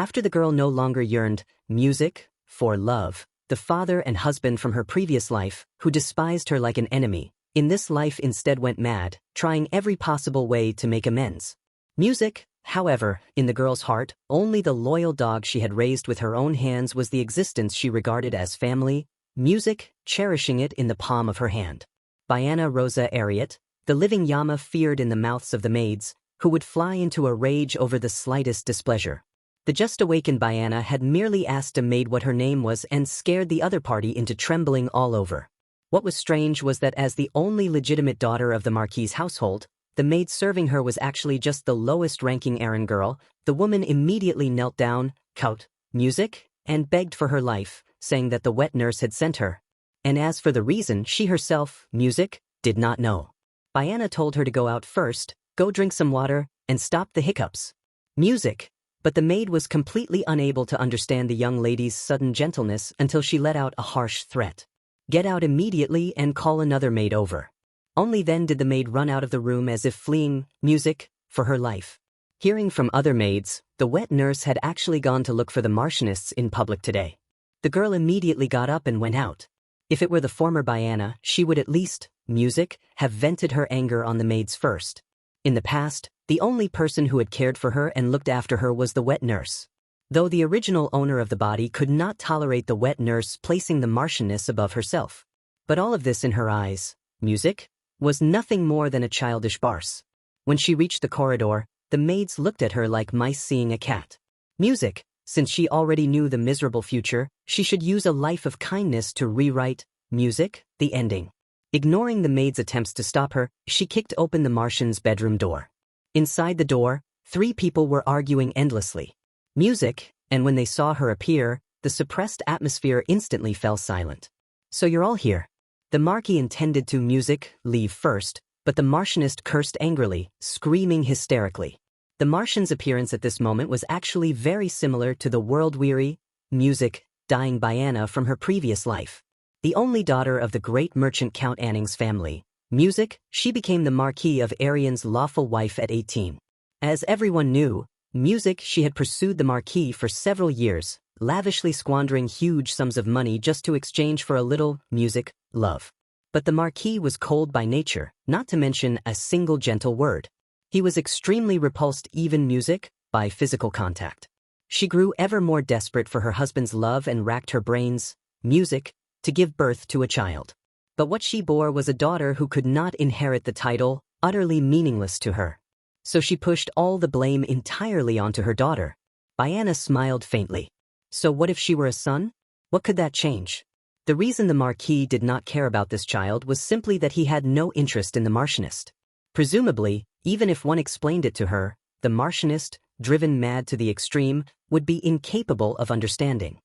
After the girl no longer yearned, music, for love, the father and husband from her previous life, who despised her like an enemy, in this life instead went mad, trying every possible way to make amends. Music, however, in the girl's heart, only the loyal dog she had raised with her own hands was the existence she regarded as family, music, cherishing it in the palm of her hand. Biana Rosa Ariat, the living Yama feared in the mouths of the maids, who would fly into a rage over the slightest displeasure. The just-awakened Biana had merely asked a maid what her name was and scared the other party into trembling all over. What was strange was that as the only legitimate daughter of the Marquis's household, the maid serving her was actually just the lowest-ranking errand girl. The woman immediately knelt down, caught music, and begged for her life, saying that the wet nurse had sent her. And as for the reason, she herself, music, did not know. Biana told her to go out first, go drink some water, and stop the hiccups. Music. But the maid was completely unable to understand the young lady's sudden gentleness until she let out a harsh threat. Get out immediately and call another maid over. Only then did the maid run out of the room as if fleeing, music, for her life. Hearing from other maids, the wet nurse had actually gone to look for the Martionists in public today. The girl immediately got up and went out. If it were the former Biana, she would at least, music, have vented her anger on the maids first. In the past, the only person who had cared for her and looked after her was the wet nurse. Though the original owner of the body could not tolerate the wet nurse placing the Martianess above herself. But all of this in her eyes, music, was nothing more than a childish farce. When she reached the corridor, the maids looked at her like mice seeing a cat. Music, since she already knew the miserable future, she should use a life of kindness to rewrite, music, the ending. Ignoring the maid's attempts to stop her, she kicked open the Martian's bedroom door. Inside the door, 3 people were arguing endlessly. Music, and when they saw her appear, the suppressed atmosphere instantly fell silent. So you're all here. The Marquis intended to music leave first, but the Martianist cursed angrily, screaming hysterically. The Martian's appearance at this moment was actually very similar to the world-weary, music, dying Biana from her previous life. The only daughter of the great merchant Count Anning's family, music, she became the Marquis of Arian's lawful wife at 18. As everyone knew, music, she had pursued the Marquis for several years, lavishly squandering huge sums of money just to exchange for a little, music, love. But the Marquis was cold by nature, not to mention a single gentle word. He was extremely repulsed, even music, by physical contact. She grew ever more desperate for her husband's love and racked her brains, music, to give birth to a child. But what she bore was a daughter who could not inherit the title, utterly meaningless to her. So she pushed all the blame entirely onto her daughter. Biana smiled faintly. So what if she were a son? What could that change? The reason the Marquis did not care about this child was simply that he had no interest in the Martianist. Presumably, even if one explained it to her, the Martianist, driven mad to the extreme, would be incapable of understanding.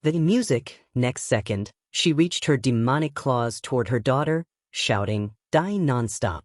The music, next second, she reached her demonic claws toward her daughter, shouting, "Die nonstop."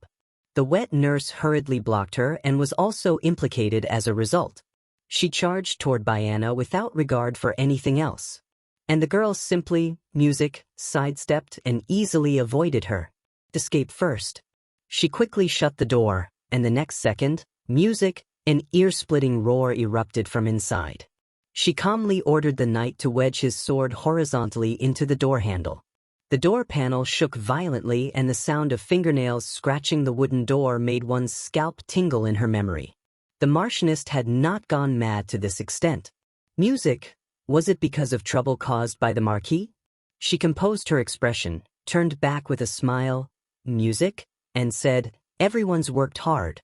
The wet nurse hurriedly blocked her and was also implicated as a result. She charged toward Biana without regard for anything else. And the girl simply, music, sidestepped and easily avoided her. Escape first. She quickly shut the door, and the next second, music, an ear-splitting roar erupted from inside. She calmly ordered the knight to wedge his sword horizontally into the door handle. The door panel shook violently and the sound of fingernails scratching the wooden door made one's scalp tingle in her memory. The Martianist had not gone mad to this extent. Music, was it because of trouble caused by the Marquis? She composed her expression, turned back with a smile, music, and said, "Everyone's worked hard."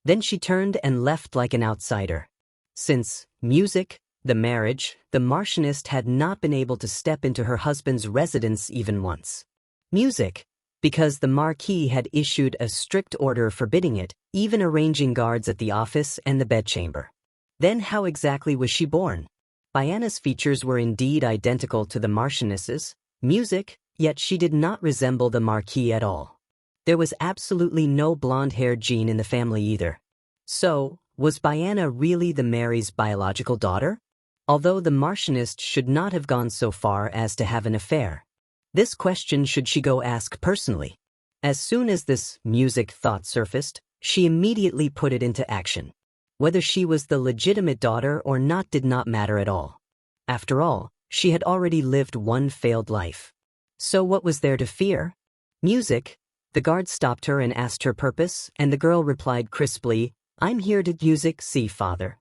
Then she turned and left like an outsider. Since music, the marriage, the Martianist had not been able to step into her husband's residence even once. Music, because the Marquis had issued a strict order forbidding it, even arranging guards at the office and the bedchamber. Then how exactly was she born? Biana's features were indeed identical to the Martianess's, music, yet she did not resemble the Marquis at all. There was absolutely no blonde-haired gene in the family either. So, was Biana really the Mary's biological daughter? Although the Martianist should not have gone so far as to have an affair. This question should she go ask personally. As soon as this music thought surfaced, she immediately put it into action. Whether she was the legitimate daughter or not did not matter at all. After all, she had already lived one failed life. So what was there to fear? Music. The guard stopped her and asked her purpose, and the girl replied crisply, "I'm here to music, see father."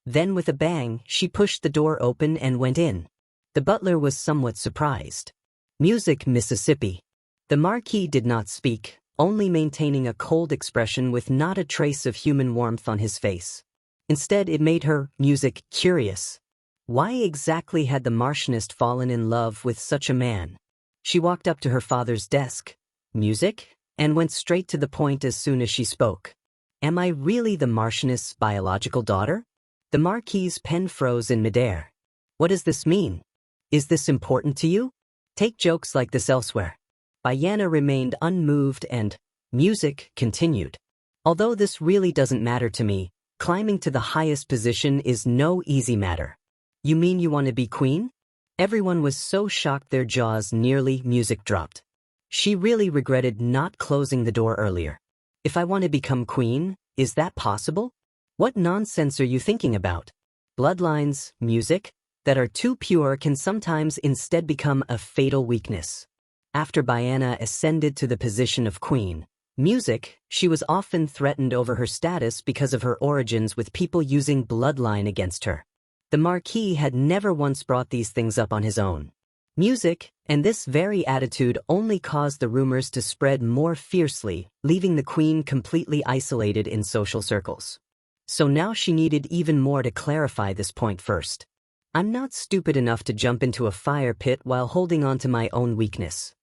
Then with a bang, she pushed the door open and went in. The butler was somewhat surprised. Music, Mississippi. The Marquis did not speak, only maintaining a cold expression with not a trace of human warmth on his face. Instead, it made her, Music, curious. Why exactly had the Marchioness fallen in love with such a man? She walked up to her father's desk, Music, and went straight to the point as soon as she spoke. Am I really the Marchioness' biological daughter? The Marquis's pen froze in midair. What does this mean? Is this important to you? Take jokes like this elsewhere. Bayana remained unmoved and Music continued. Although this really doesn't matter to me, climbing to the highest position is no easy matter. You mean you want to be queen? Everyone was so shocked their jaws nearly Music dropped. She really regretted not closing the door earlier. If I want to become queen, is that possible? What nonsense are you thinking about? Bloodlines, Music, that are too pure can sometimes instead become a fatal weakness. After Bayana ascended to the position of queen, Music, she was often threatened over her status because of her origins with people using bloodline against her. The Marquis had never once brought these things up on his own. Music, and this very attitude only caused the rumors to spread more fiercely, leaving the queen completely isolated in social circles. So now she needed even more to clarify this point first. I'm not stupid enough to jump into a fire pit while holding on to my own weakness.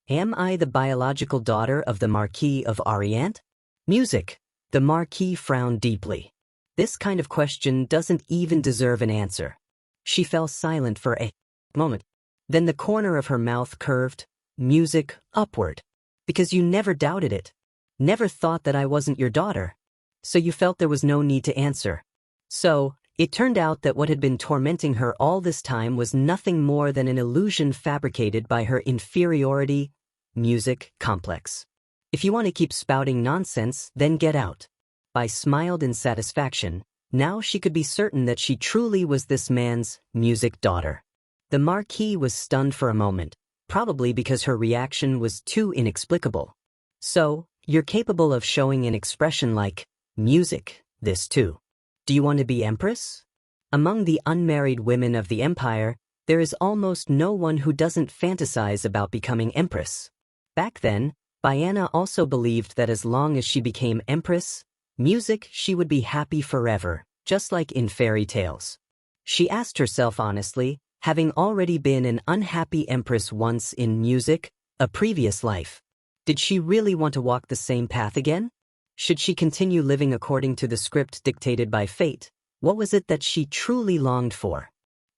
Am I the biological daughter of the Marquis of Orient? Music. The Marquis frowned deeply. This kind of question doesn't even deserve an answer. She fell silent for a moment. Then the corner of her mouth curved, Music, upward. Because you never doubted it. Never thought that I wasn't your daughter. So you felt there was no need to answer. So, it turned out that what had been tormenting her all this time was nothing more than an illusion fabricated by her inferiority, Music, complex. If you want to keep spouting nonsense, then get out. Bai smiled in satisfaction. Now she could be certain that she truly was this man's, Music, daughter. The Marquis was stunned for a moment, probably because her reaction was too inexplicable. So, you're capable of showing an expression like, Music, this too. Do you want to be empress? Among the unmarried women of the empire, there is almost no one who doesn't fantasize about becoming empress. Back then, Bayana also believed that as long as she became empress, Music, she would be happy forever, just like in fairy tales. She asked herself honestly, having already been an unhappy empress once in Music, a previous life. Did she really want to walk the same path again? Should she continue living according to the script dictated by fate? What was it that she truly longed for?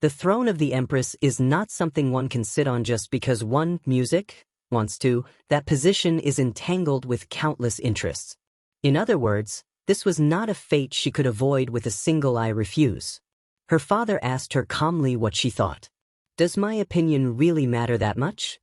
The throne of the empress is not something one can sit on just because one, Music, wants to. That position is entangled with countless interests. In other words, this was not a fate she could avoid with a single "I refuse." Her father asked her calmly what she thought. Does my opinion really matter that much?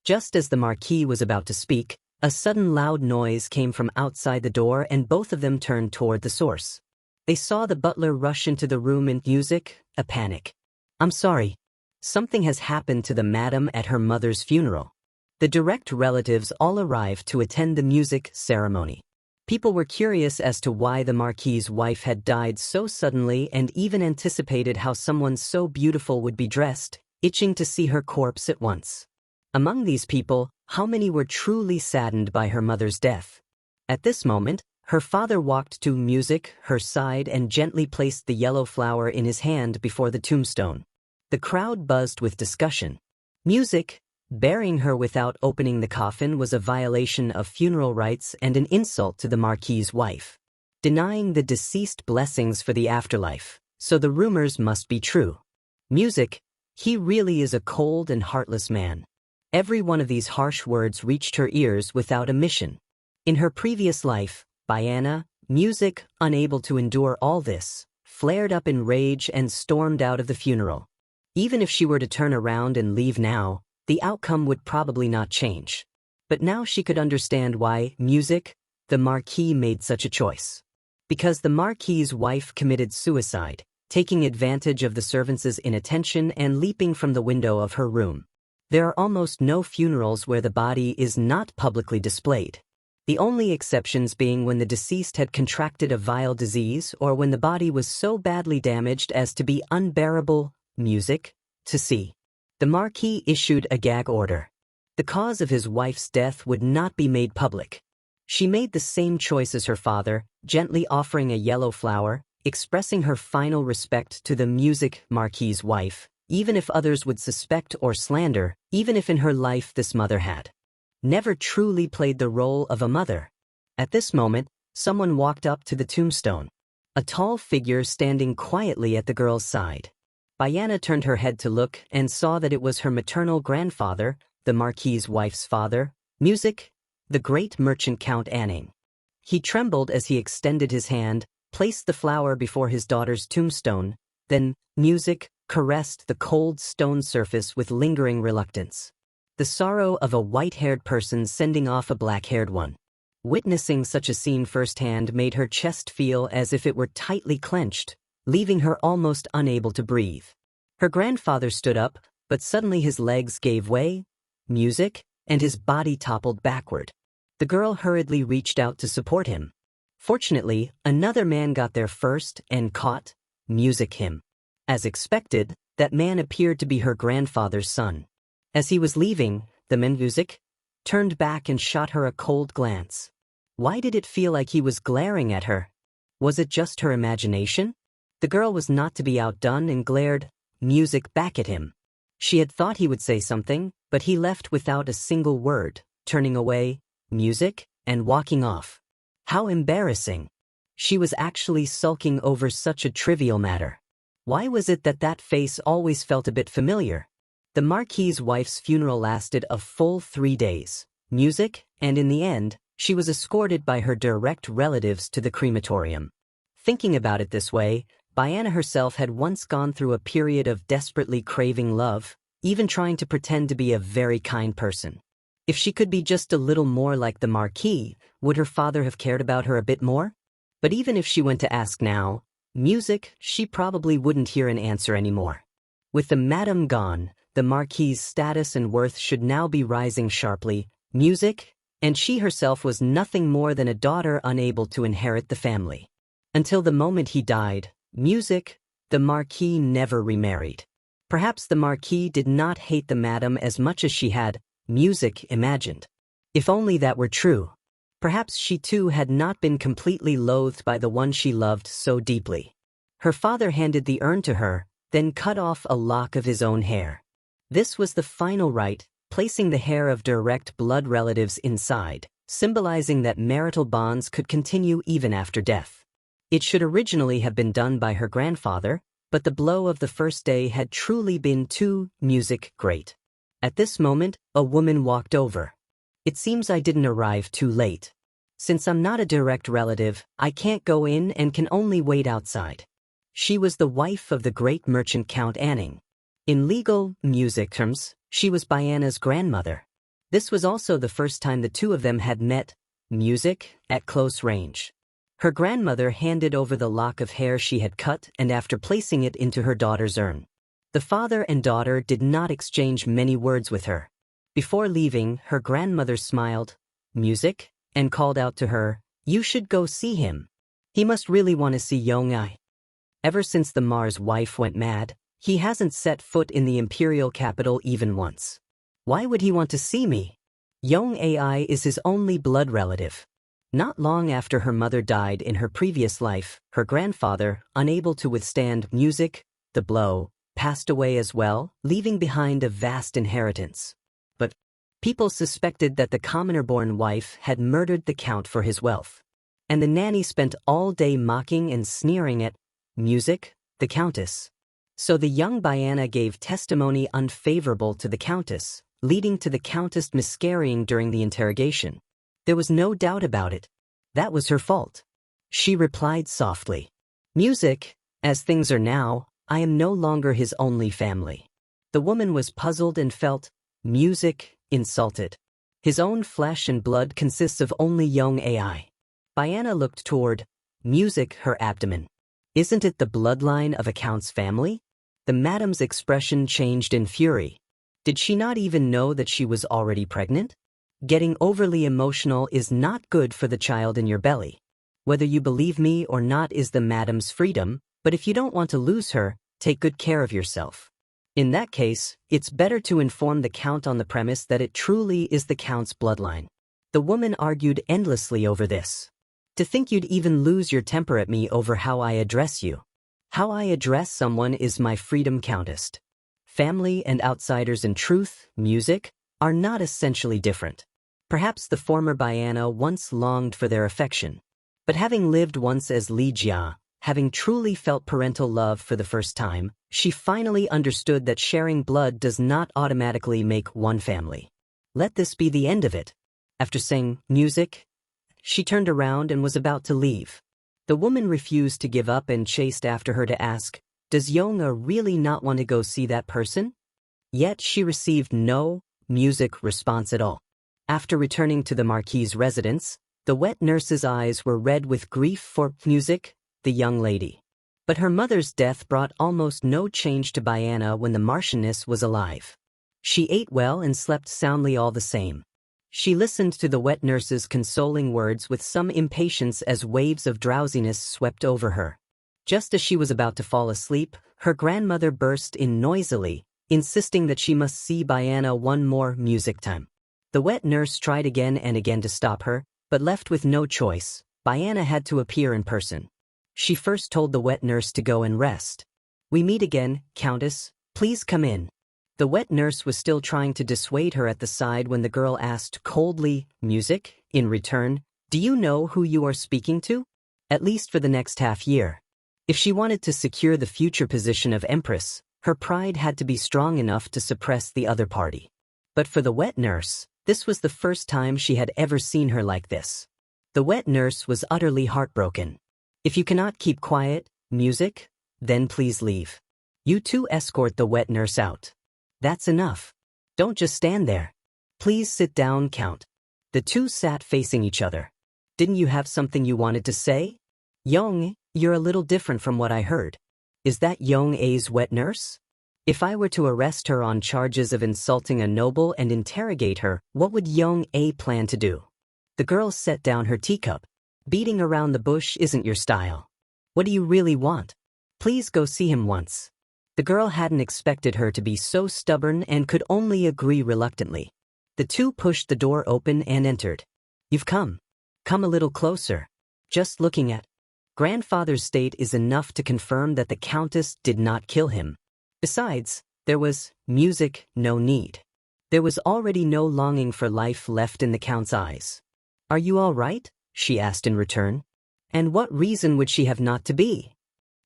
Just as the Marquis was about to speak, a sudden loud noise came from outside the door and both of them turned toward the source. They saw the butler rush into the room in Music, a panic. I'm sorry. Something has happened to the madam at her mother's funeral. The direct relatives all arrived to attend the Music ceremony. People were curious as to why the Marquis's wife had died so suddenly and even anticipated how someone so beautiful would be dressed, itching to see her corpse at once. Among these people, how many were truly saddened by her mother's death? At this moment, her father walked to Music, her side, and gently placed the yellow flower in his hand before the tombstone. The crowd buzzed with discussion. Music, burying her without opening the coffin was a violation of funeral rites and an insult to the Marquis's wife. Denying the deceased blessings for the afterlife, so the rumors must be true. Music, he really is a cold and heartless man. Every one of these harsh words reached her ears without omission. In her previous life, Bayana, Music, unable to endure all this, flared up in rage and stormed out of the funeral. Even if she were to turn around and leave now, the outcome would probably not change. But now she could understand why Music, the Marquis, made such a choice. Because the Marquis's wife committed suicide, taking advantage of the servants' inattention and leaping from the window of her room. There are almost no funerals where the body is not publicly displayed. The only exceptions being when the deceased had contracted a vile disease or when the body was so badly damaged as to be unbearable music to see. The Marquis issued a gag order. The cause of his wife's death would not be made public. She made the same choice as her father, gently offering a yellow flower, expressing her final respect to the music Marquis's wife, even if others would suspect or slander, even if in her life this mother had never truly played the role of a mother. At this moment, someone walked up to the tombstone. A tall figure standing quietly at the girl's side. Bayana turned her head to look and saw that it was her maternal grandfather, the Marquis's wife's father, music, the great merchant Count Anning. He trembled as he extended his hand, placed the flower before his daughter's tombstone, then, music, caressed the cold stone surface with lingering reluctance. The sorrow of a white-haired person sending off a black-haired one. Witnessing such a scene firsthand made her chest feel as if it were tightly clenched, leaving her almost unable to breathe. Her grandfather stood up, but suddenly his legs gave way, music, and his body toppled backward. The girl hurriedly reached out to support him. Fortunately, another man got there first and caught music him. As expected, that man appeared to be her grandfather's son. As he was leaving, the music turned back and shot her a cold glance. Why did it feel like he was glaring at her? Was it just her imagination? The girl was not to be outdone and glared music back at him. She had thought he would say something, but he left without a single word, turning away, music, and walking off. How embarrassing. She was actually sulking over such a trivial matter. Why was it that that face always felt a bit familiar? The Marquis's wife's funeral lasted a full 3 days. Music, and in the end, she was escorted by her direct relatives to the crematorium. Thinking about it this way, Bayana herself had once gone through a period of desperately craving love, even trying to pretend to be a very kind person. If she could be just a little more like the Marquis, would her father have cared about her a bit more? But even if she went to ask now, music, she probably wouldn't hear an answer anymore. With the madam gone, the Marquis's status and worth should now be rising sharply, music, and she herself was nothing more than a daughter unable to inherit the family. Until the moment he died, music, the Marquis never remarried. Perhaps the Marquis did not hate the madam as much as she had, music, imagined. If only that were true. Perhaps she too had not been completely loathed by the one she loved so deeply. Her father handed the urn to her, then cut off a lock of his own hair. This was the final rite, placing the hair of direct blood relatives inside, symbolizing that marital bonds could continue even after death. It should originally have been done by her grandfather, but the blow of the first day had truly been too music great. At this moment, a woman walked over. It seems I didn't arrive too late. Since I'm not a direct relative, I can't go in and can only wait outside. She was the wife of the great merchant Count Anning. In legal music terms, she was Bayana's grandmother. This was also the first time the two of them had met, music, at close range. Her grandmother handed over the lock of hair she had cut and after placing it into her daughter's urn. The father and daughter did not exchange many words with her. Before leaving, her grandmother smiled, music, and called out to her, "You should go see him. He must really want to see Yong-ai. Ever since the Mars wife went mad, he hasn't set foot in the imperial capital even once. Why would he want to see me? Yong-ai is his only blood relative." Not long after her mother died in her previous life, her grandfather, unable to withstand music, the blow, passed away as well, leaving behind a vast inheritance. But people suspected that the commoner-born wife had murdered the count for his wealth. And the nanny spent all day mocking and sneering at music, the countess. So the young Bayana gave testimony unfavorable to the countess, leading to the countess miscarrying during the interrogation. There was no doubt about it. That was her fault. She replied softly, "Music, as things are now, I am no longer his only family." The woman was puzzled and felt, music, insulted. His own flesh and blood consists of only young AI. Bayana looked toward music her abdomen. Isn't it the bloodline of a count's family? The madam's expression changed in fury. Did she not even know that she was already pregnant? Getting overly emotional is not good for the child in your belly. Whether you believe me or not is the madam's freedom, but if you don't want to lose her, take good care of yourself. In that case, it's better to inform the count on the premise that it truly is the count's bloodline. The woman argued endlessly over this. To think you'd even lose your temper at me over how I address you. How I address someone is my freedom, countess. Family and outsiders in truth, music, are not essentially different. Perhaps the former Biana once longed for their affection. But having lived once as Li Jia, having truly felt parental love for the first time, she finally understood that sharing blood does not automatically make one family. Let this be the end of it. After saying, music, she turned around and was about to leave. The woman refused to give up and chased after her to ask, does Yonga really not want to go see that person? Yet she received no music response at all. After returning to the Marquis's residence, the wet nurse's eyes were red with grief for music, the young lady. But her mother's death brought almost no change to Biana when the Marchioness was alive. She ate well and slept soundly all the same. She listened to the wet nurse's consoling words with some impatience as waves of drowsiness swept over her. Just as she was about to fall asleep, her grandmother burst in noisily, insisting that she must see Biana one more music time. The wet nurse tried again and again to stop her, but left with no choice, Biana had to appear in person. She first told the wet nurse to go and rest. We meet again, Countess, please come in. The wet nurse was still trying to dissuade her at the side when the girl asked coldly, music, in return, do you know who you are speaking to? At least for the next half year. If she wanted to secure the future position of Empress, her pride had to be strong enough to suppress the other party. But for the wet nurse, this was the first time she had ever seen her like this. The wet nurse was utterly heartbroken. If you cannot keep quiet, music, then please leave. You two escort the wet nurse out. That's enough. Don't just stand there. Please sit down, Count. The two sat facing each other. Didn't you have something you wanted to say? Yong, you're a little different from what I heard. Is that Yong A's wet nurse? If I were to arrest her on charges of insulting a noble and interrogate her, what would Yong A plan to do? The girl set down her teacup. Beating around the bush isn't your style. What do you really want? Please go see him once. The girl hadn't expected her to be so stubborn and could only agree reluctantly. The two pushed the door open and entered. You've come. Come a little closer. Just looking at grandfather's state is enough to confirm that the Countess did not kill him. Besides, there was music, no need. There was already no longing for life left in the Count's eyes. Are you all right? She asked in return. And what reason would she have not to be?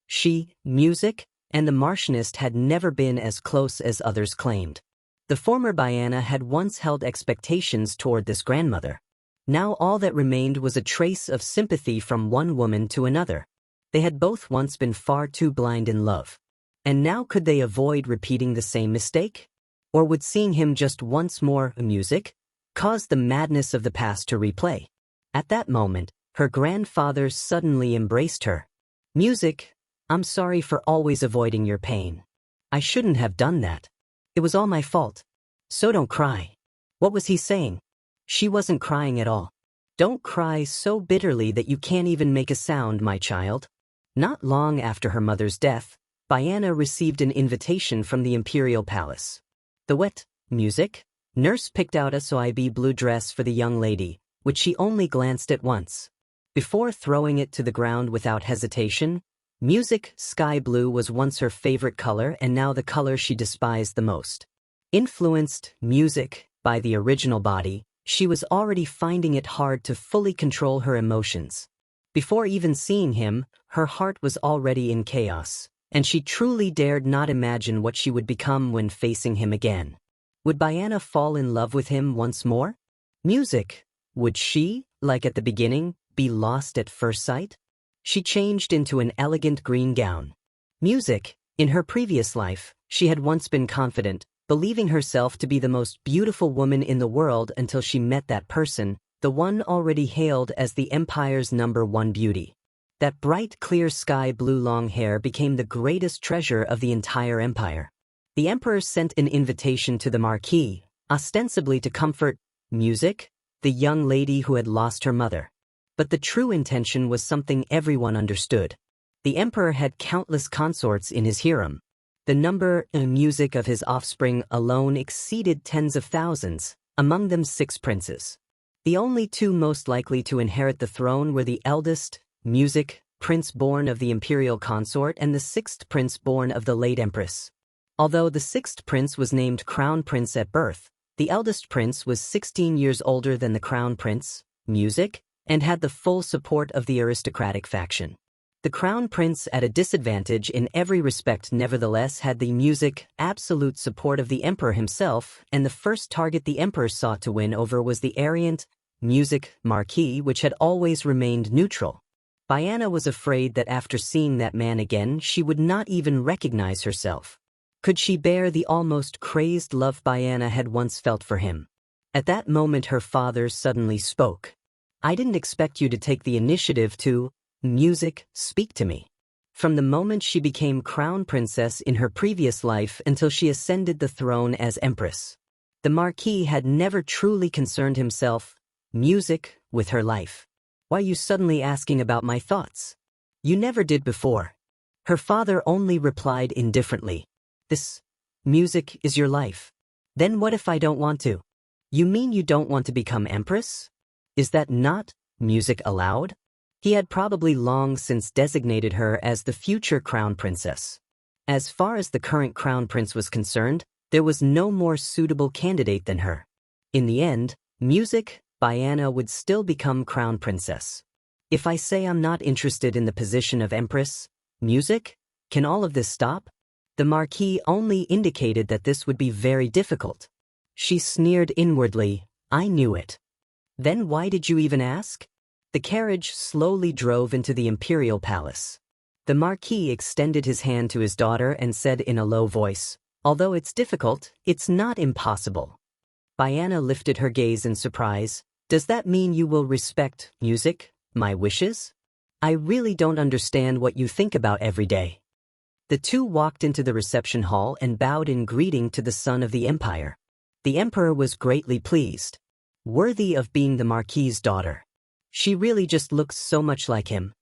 She, music, and the Marchioness had never been as close as others claimed. The former Biana had once held expectations toward this grandmother. Now all that remained was a trace of sympathy from one woman to another. They had both once been far too blind in love. And now could they avoid repeating the same mistake? Or would seeing him just once more, music, cause the madness of the past to replay? At that moment, her grandfather suddenly embraced her. Music, I'm sorry for always avoiding your pain. I shouldn't have done that. It was all my fault. So don't cry. What was he saying? She wasn't crying at all. Don't cry so bitterly that you can't even make a sound, my child. Not long after her mother's death, Biana received an invitation from the imperial palace. The wet music nurse picked out a soybe blue dress for the young lady, which she only glanced at once. Before throwing it to the ground without hesitation, music sky blue was once her favorite color and now the color she despised the most. Influenced, music, by the original body, she was already finding it hard to fully control her emotions. Before even seeing him, her heart was already in chaos, and she truly dared not imagine what she would become when facing him again. Would Biana fall in love with him once more? Music, would she, like at the beginning, be lost at first sight? She changed into an elegant green gown. Music, in her previous life, she had once been confident, believing herself to be the most beautiful woman in the world until she met that person, the one already hailed as the empire's #1 beauty. That bright, clear sky blue long hair became the greatest treasure of the entire empire. The emperor sent an invitation to the marquis, ostensibly to comfort Music, the young lady who had lost her mother. But the true intention was something everyone understood. The emperor had countless consorts in his harem. The number and music of his offspring alone exceeded tens of thousands, among them 6 princes. The only 2 most likely to inherit the throne were the eldest, Music, prince born of the imperial consort, and the 6th prince born of the late empress. Although the 6th prince was named crown prince at birth, the eldest prince was 16 years older than the crown prince, Music, and had the full support of the aristocratic faction. The crown prince, at a disadvantage in every respect, nevertheless had the Music absolute support of the emperor himself, and the first target the emperor sought to win over was the arrogant Music marquis, which had always remained neutral. Diana was afraid that after seeing that man again, she would not even recognize herself. Could she bear the almost crazed love Diana had once felt for him? At that moment her father suddenly spoke. "I didn't expect you to take the initiative to, Music, speak to me." From the moment she became crown princess in her previous life until she ascended the throne as empress, the marquis had never truly concerned himself, Music, with her life. "Why are you suddenly asking about my thoughts? You never did before." Her father only replied indifferently. "This Music is your life. Then what if I don't want to?" "You mean you don't want to become empress? Is that not Music allowed?" He had probably long since designated her as the future crown princess. As far as the current crown prince was concerned, there was no more suitable candidate than her. In the end, Music, Diana, would still become crown princess. "If I say I'm not interested in the position of empress, Music, can all of this stop?" The marquis only indicated that this would be very difficult. She sneered inwardly. "I knew it. Then why did you even ask?" The carriage slowly drove into the imperial palace. The marquis extended his hand to his daughter and said in a low voice, "Although it's difficult, it's not impossible." Diana lifted her gaze in surprise. "Does that mean you will respect Music, my wishes? I really don't understand what you think about every day." The 2 walked into the reception hall and bowed in greeting to the son of the empire. The emperor was greatly pleased. Worthy of being the marquis's daughter. She really just looks so much like him.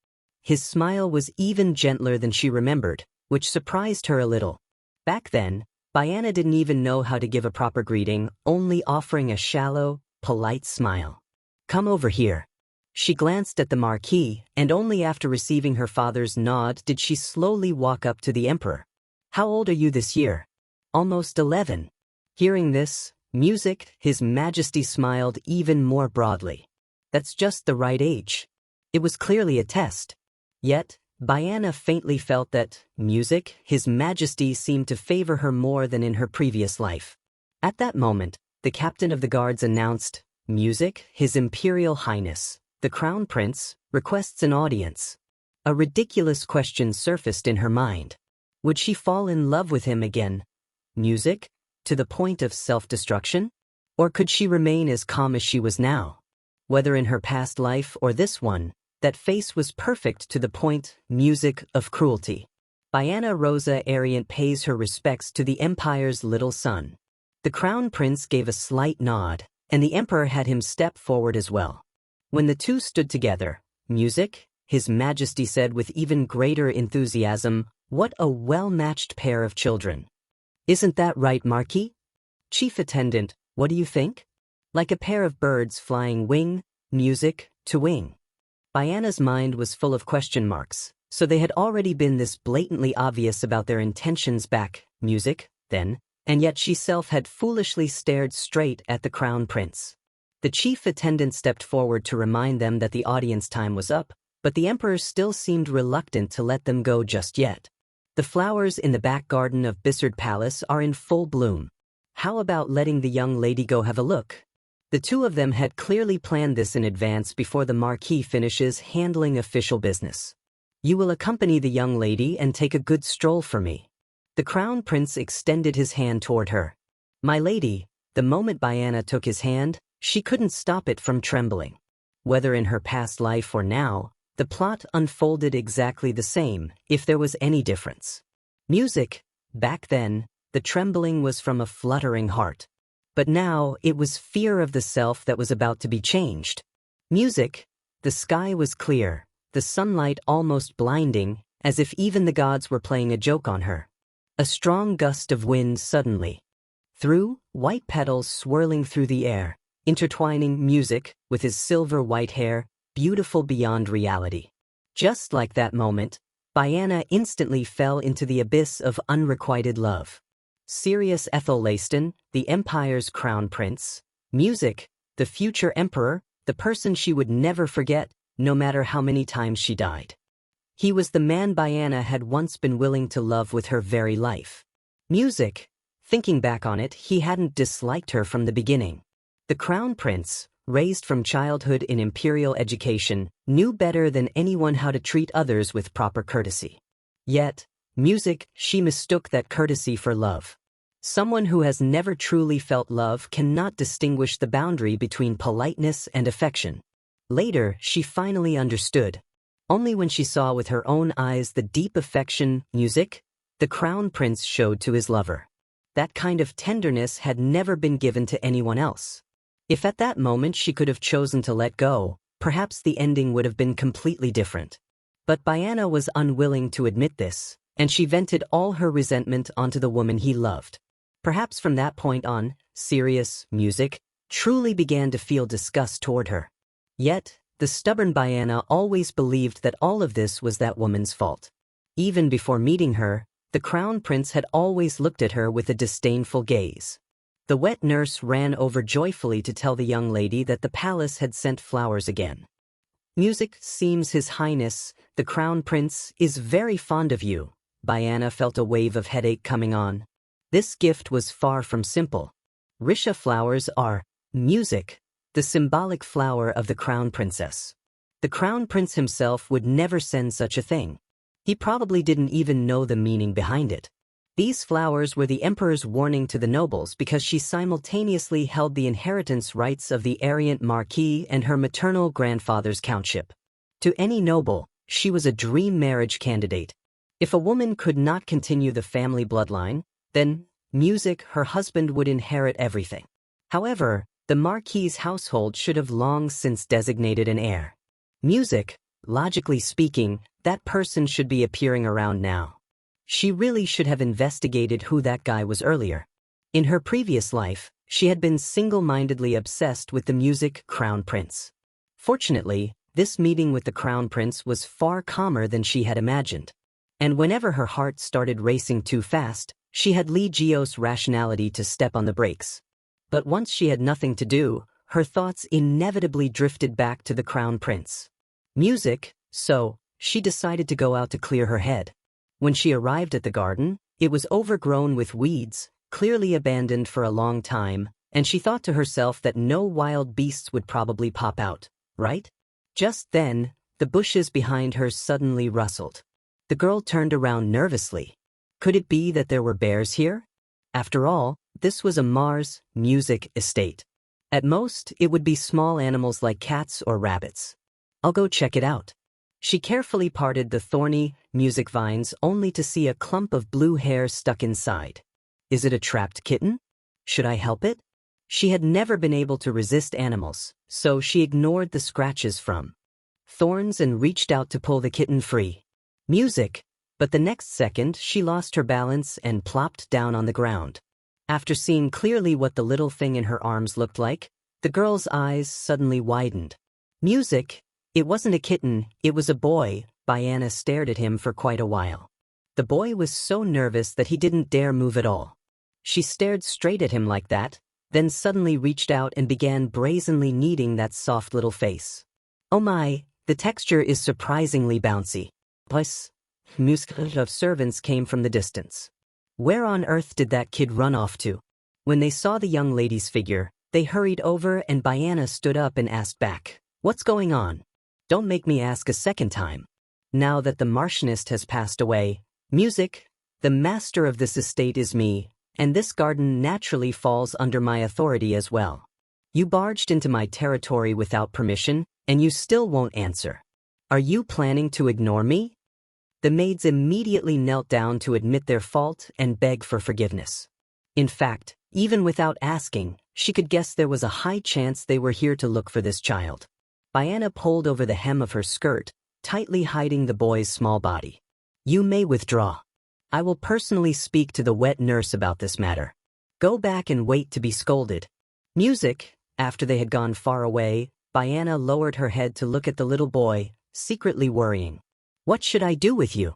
His smile was even gentler than she remembered, which surprised her a little. Back then, Diana didn't even know how to give a proper greeting, only offering a shallow, polite smile. "Come over here." She glanced at the marquis, and only after receiving her father's nod did she slowly walk up to the emperor. "How old are you this year?" "Almost 11. Hearing this, Music, His Majesty smiled even more broadly. "That's just the right age." It was clearly a test. Yet, Diana faintly felt that Music, His Majesty seemed to favor her more than in her previous life. At that moment, the captain of the guards announced, "Music, His Imperial Highness, the Crown Prince, requests an audience." A ridiculous question surfaced in her mind. Would she fall in love with him again, Music, to the point of self-destruction? Or could she remain as calm as she was now? Whether in her past life or this one, that face was perfect to the point, Music, of cruelty. Diana Rosa Ariant pays her respects to the empire's little son. The crown prince gave a slight nod, and the emperor had him step forward as well. When the 2 stood together, Music, His Majesty said with even greater enthusiasm, "What a well-matched pair of children." "Isn't that right, Marquis?" "Chief attendant, what do you think?" "Like a pair of birds flying wing, Music, to wing." Diana's mind was full of question marks, so they had already been this blatantly obvious about their intentions back, Music, then, and yet she self had foolishly stared straight at the crown prince. The chief attendant stepped forward to remind them that the audience time was up, but the emperor still seemed reluctant to let them go just yet. "The flowers in the back garden of Bissard Palace are in full bloom. How about letting the young lady go have a look?" The 2 of them had clearly planned this in advance before the marquis finishes handling official business. "You will accompany the young lady and take a good stroll for me." The crown prince extended his hand toward her. "My lady," the moment Diana took his hand, she couldn't stop it from trembling. Whether in her past life or now, The plot unfolded exactly the same, if there was any difference. Music, back then, the trembling was from a fluttering heart. But now, it was fear of the self that was about to be changed. Music, the sky was clear, the sunlight almost blinding, as if even the gods were playing a joke on her. A strong gust of wind suddenly. Through, white petals swirling through the air, intertwining music with his silver white hair, beautiful beyond reality. Just like that moment, Diana instantly fell into the abyss of unrequited love. Sirius Athelstan, the Empire's crown prince. Music, the future emperor, the person she would never forget, no matter how many times she died. He was the man Diana had once been willing to love with her very life. Music, thinking back on it, he hadn't disliked her from the beginning. The crown prince, raised from childhood in imperial education, knew better than anyone how to treat others with proper courtesy. Yet, Music, she mistook that courtesy for love. Someone who has never truly felt love cannot distinguish the boundary between politeness and affection. Later, she finally understood. Only when she saw with her own eyes the deep affection, Music, the crown prince showed to his lover. That kind of tenderness had never been given to anyone else. If at that moment she could have chosen to let go, perhaps the ending would have been completely different. But Diana was unwilling to admit this, and she vented all her resentment onto the woman he loved. Perhaps from that point on, Sirius, Music, truly began to feel disgust toward her. Yet, the stubborn Diana always believed that all of this was that woman's fault. Even before meeting her, the crown prince had always looked at her with a disdainful gaze. The wet nurse ran over joyfully to tell the young lady that the palace had sent flowers again. Music, seems His Highness, the crown prince, is very fond of you. Diana felt a wave of headache coming on. This gift was far from simple. Risha flowers are music, the symbolic flower of the crown princess. The crown prince himself would never send such a thing. He probably didn't even know the meaning behind it. These flowers were the emperor's warning to the nobles because she simultaneously held the inheritance rights of the Ariant Marquis and her maternal grandfather's countship. To any noble, she was a dream marriage candidate. If a woman could not continue the family bloodline, then, Music, her husband, would inherit everything. However, the Marquis's household should have long since designated an heir. Music, logically speaking, that person should be appearing around now. She really should have investigated who that guy was earlier. In her previous life, she had been single-mindedly obsessed with the Music crown prince. Fortunately, this meeting with the crown prince was far calmer than she had imagined. And whenever her heart started racing too fast, she had Legio's rationality to step on the brakes. But once she had nothing to do, her thoughts inevitably drifted back to the crown prince. Music, so, she decided to go out to clear her head. When she arrived at the garden, it was overgrown with weeds, clearly abandoned for a long time, and she thought to herself that no wild beasts would probably pop out, right? Just then, the bushes behind her suddenly rustled. The girl turned around nervously. Could it be that there were bears here? After all, this was a Mars Music estate. At most, it would be small animals like cats or rabbits. I'll go check it out. She carefully parted the thorny music vines only to see a clump of blue hair stuck inside. Is it a trapped kitten? Should I help it? She had never been able to resist animals, so she ignored the scratches from thorns and reached out to pull the kitten free. Music, but the next second she lost her balance and plopped down on the ground. After seeing clearly what the little thing in her arms looked like, the girl's eyes suddenly widened. Music, it wasn't a kitten, it was a boy. Diana stared at him for quite a while. The boy was so nervous that he didn't dare move at all. She stared straight at him like that, then suddenly reached out and began brazenly kneading that soft little face. Oh my, the texture is surprisingly bouncy. Plus, music of servants came from the distance. Where on earth did that kid run off to? When they saw the young lady's figure, they hurried over and Diana stood up and asked back, "What's going on? Don't make me ask a second time." Now that the Martianist has passed away, Music, the master of this estate, is me, and this garden naturally falls under my authority as well. You barged into my territory without permission, and you still won't answer. Are you planning to ignore me? The maids immediately knelt down to admit their fault and beg for forgiveness. In fact, even without asking, she could guess there was a high chance they were here to look for this child. Diana pulled over the hem of her skirt, tightly hiding the boy's small body. You may withdraw. I will personally speak to the wet nurse about this matter. Go back and wait to be scolded. Music. After they had gone far away, Diana lowered her head to look at the little boy, secretly worrying. What should I do with you?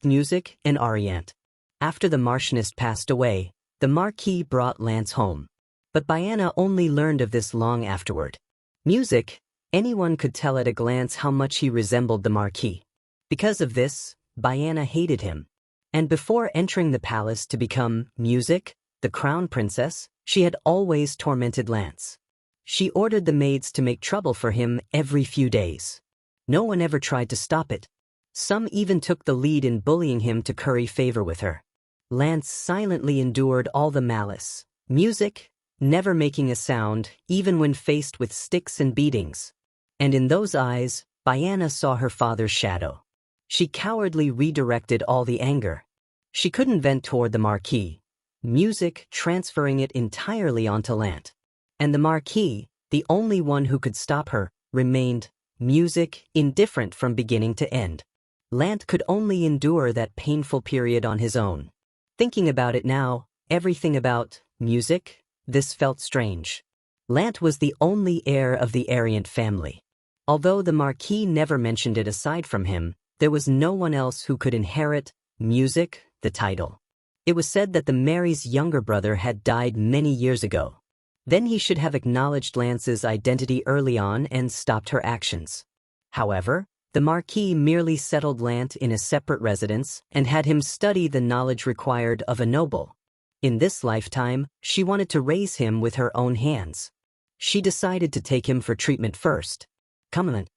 Music and Orient. After the Martianist passed away, the Marquis brought Lance home. But Diana only learned of this long afterward. Music. Anyone could tell at a glance how much he resembled the Marquis. Because of this, Diana hated him. And before entering the palace to become Music, the crown princess, she had always tormented Lance. She ordered the maids to make trouble for him every few days. No one ever tried to stop it. Some even took the lead in bullying him to curry favor with her. Lance silently endured all the malice. Music, never making a sound, even when faced with sticks and beatings. And in those eyes, Diana saw her father's shadow. She cowardly redirected all the anger. She couldn't vent toward the Marquis. Music, transferring it entirely onto Lance. And the Marquis, the only one who could stop her, remained, Music, indifferent from beginning to end. Lance could only endure that painful period on his own. Thinking about it now, everything about Music, this felt strange. Lance was the only heir of the Orient family. Although the Marquis never mentioned it aside from him, there was no one else who could inherit Music, the title. It was said that the Mary's younger brother had died many years ago. Then he should have acknowledged Lance's identity early on and stopped her actions. However, the Marquis merely settled Lance in a separate residence and had him study the knowledge required of a noble. In this lifetime, she wanted to raise him with her own hands. She decided to take him for treatment first. Come on.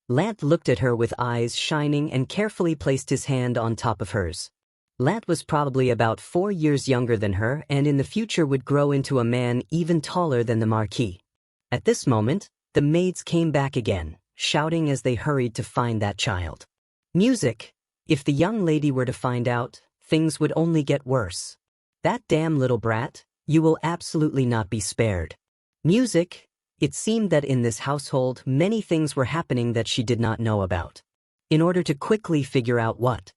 Lance looked at her with eyes shining and carefully placed his hand on top of hers. Lance was probably about 4 years younger than her and in the future would grow into a man even taller than the Marquis. At this moment, the maids came back again, shouting as they hurried to find that child. Music. If the young lady were to find out, things would only get worse. That damn little brat, you will absolutely not be spared. Music. It seemed that in this household many things were happening that she did not know about. In order to quickly figure out what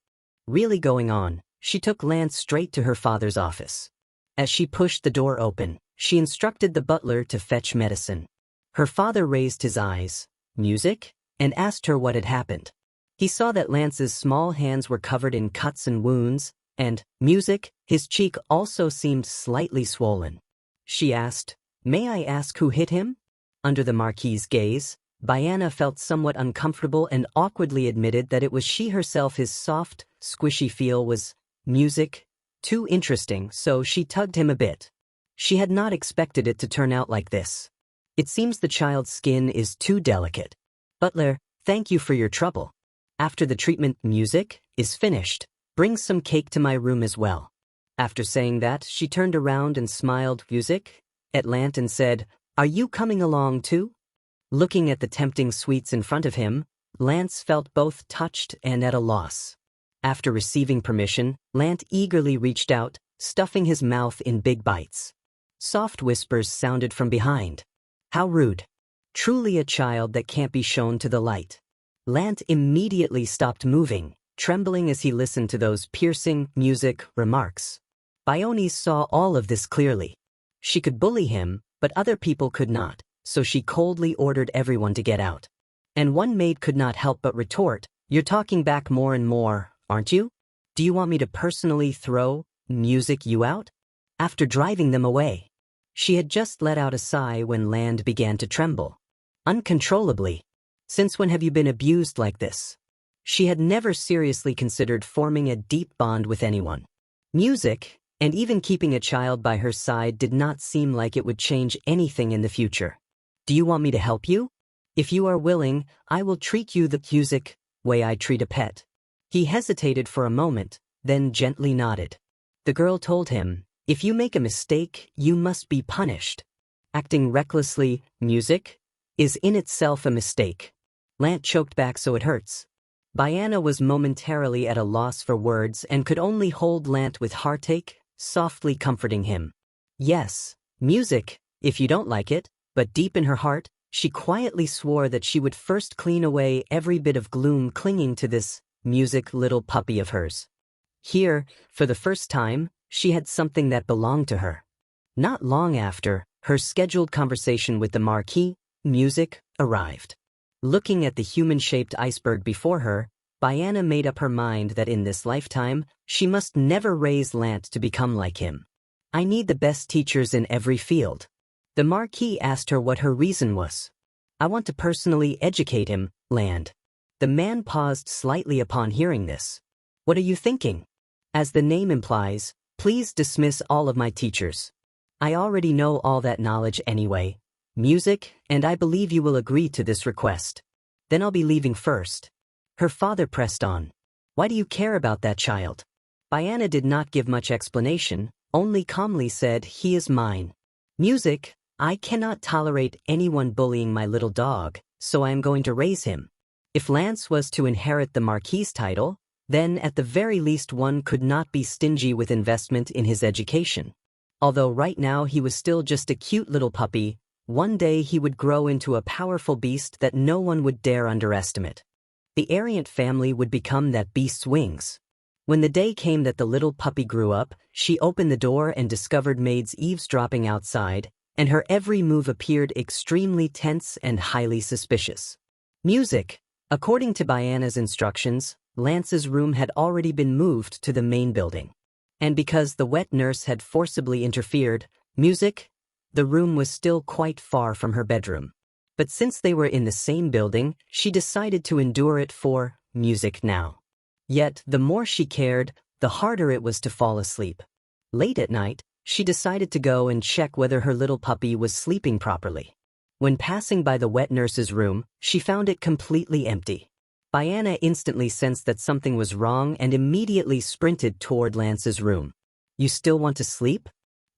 really going on, she took Lance straight to her father's office. As she pushed the door open, she instructed the butler to fetch medicine. Her father raised his eyes, Music, and asked her what had happened. He saw that Lance's small hands were covered in cuts and wounds, and, Music, his cheek also seemed slightly swollen. She asked, May I ask who hit him? Under the Marquis's gaze, Diana felt somewhat uncomfortable and awkwardly admitted that it was she herself. His soft, squishy feel was, Music, too interesting, so she tugged him a bit. She had not expected it to turn out like this. It seems the child's skin is too delicate. Butler, thank you for your trouble. After the treatment, Music, is finished, bring some cake to my room as well. After saying that, she turned around and smiled, Music, at Lance and said, Are you coming along too? Looking at the tempting sweets in front of him, Lance felt both touched and at a loss. After receiving permission, Lance eagerly reached out, stuffing his mouth in big bites. Soft whispers sounded from behind. How rude. Truly a child that can't be shown to the light. Lance immediately stopped moving, trembling as he listened to those piercing Music remarks. Bionis saw all of this clearly. She could bully him, but other people could not, so she coldly ordered everyone to get out. And one maid could not help but retort, You're talking back more and more, aren't you? Do you want me to personally throw Music you out? After driving them away, she had just let out a sigh when Land began to tremble. Uncontrollably. Since when have you been abused like this? She had never seriously considered forming a deep bond with anyone. Music, and even keeping a child by her side did not seem like it would change anything in the future. Do you want me to help you? If you are willing, I will treat you the Music way I treat a pet. He hesitated for a moment, then gently nodded. The girl told him, If you make a mistake, you must be punished. Acting recklessly, Music, is in itself a mistake. Lant choked back so it hurts. Diana was momentarily at a loss for words and could only hold Lant with heartache, softly comforting him. Yes, music, if you don't like it, but deep in her heart, she quietly swore that she would first clean away every bit of gloom clinging to this music little puppy of hers. Here, for the first time, she had something that belonged to her. Not long after, her scheduled conversation with the Marquis, music, arrived. Looking at the human-shaped iceberg before her, Diana made up her mind that in this lifetime, she must never raise Lant to become like him. I need the best teachers in every field. The Marquis asked her what her reason was. I want to personally educate him, Land. The man paused slightly upon hearing this. What are you thinking? As the name implies, please dismiss all of my teachers. I already know all that knowledge anyway. Music, and I believe you will agree to this request. Then I'll be leaving first. Her father pressed on. Why do you care about that child? Diana did not give much explanation, only calmly said, he is mine. Music, I cannot tolerate anyone bullying my little dog, so I am going to raise him. If Lance was to inherit the Marquis title, then at the very least one could not be stingy with investment in his education. Although right now he was still just a cute little puppy, one day he would grow into a powerful beast that no one would dare underestimate. The Ariant family would become that beast's wings. When the day came that the little puppy grew up, she opened the door and discovered maids eavesdropping outside, and her every move appeared extremely tense and highly suspicious. Music. According to Diana's instructions, Lance's room had already been moved to the main building. And because the wet nurse had forcibly interfered, music, the room was still quite far from her bedroom. But since they were in the same building, she decided to endure it for music now. Yet, the more she cared, the harder it was to fall asleep. Late at night, she decided to go and check whether her little puppy was sleeping properly. When passing by the wet nurse's room, she found it completely empty. Diana instantly sensed that something was wrong and immediately sprinted toward Lance's room. You still want to sleep?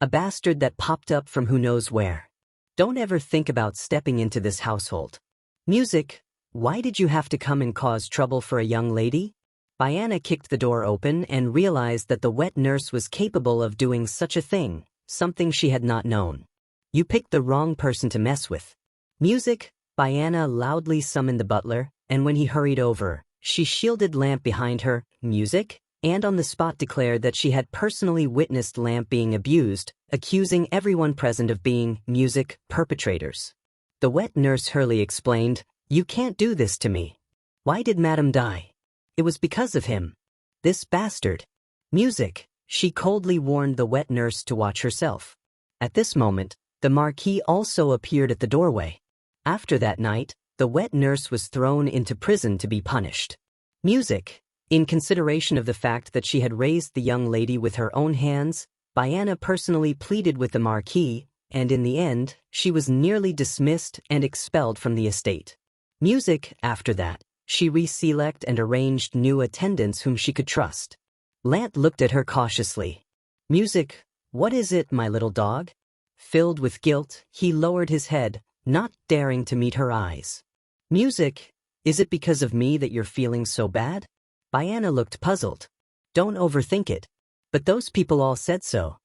A bastard that popped up from who knows where. Don't ever think about stepping into this household. Music, why did you have to come and cause trouble for a young lady? Diana kicked the door open and realized that the wet nurse was capable of doing such a thing, something she had not known. You picked the wrong person to mess with. Music, Diana loudly summoned the butler, and when he hurried over, she shielded Lamp behind her, music, and on the spot declared that she had personally witnessed Lamp being abused, accusing everyone present of being, music, perpetrators. The wet nurse hurriedly explained, you can't do this to me. Why did Madam die? It was because of him. This bastard. Music, she coldly warned the wet nurse to watch herself. At this moment, the Marquis also appeared at the doorway. After that night, the wet nurse was thrown into prison to be punished. Music, in consideration of the fact that she had raised the young lady with her own hands, Diana personally pleaded with the Marquis, and in the end, she was nearly dismissed and expelled from the estate. Music, after that, she re-select and arranged new attendants whom she could trust. Lant looked at her cautiously. Music, what is it, my little dog? Filled with guilt, he lowered his head, not daring to meet her eyes. Music, is it because of me that you're feeling so bad? Diana looked puzzled. Don't overthink it. But those people all said so.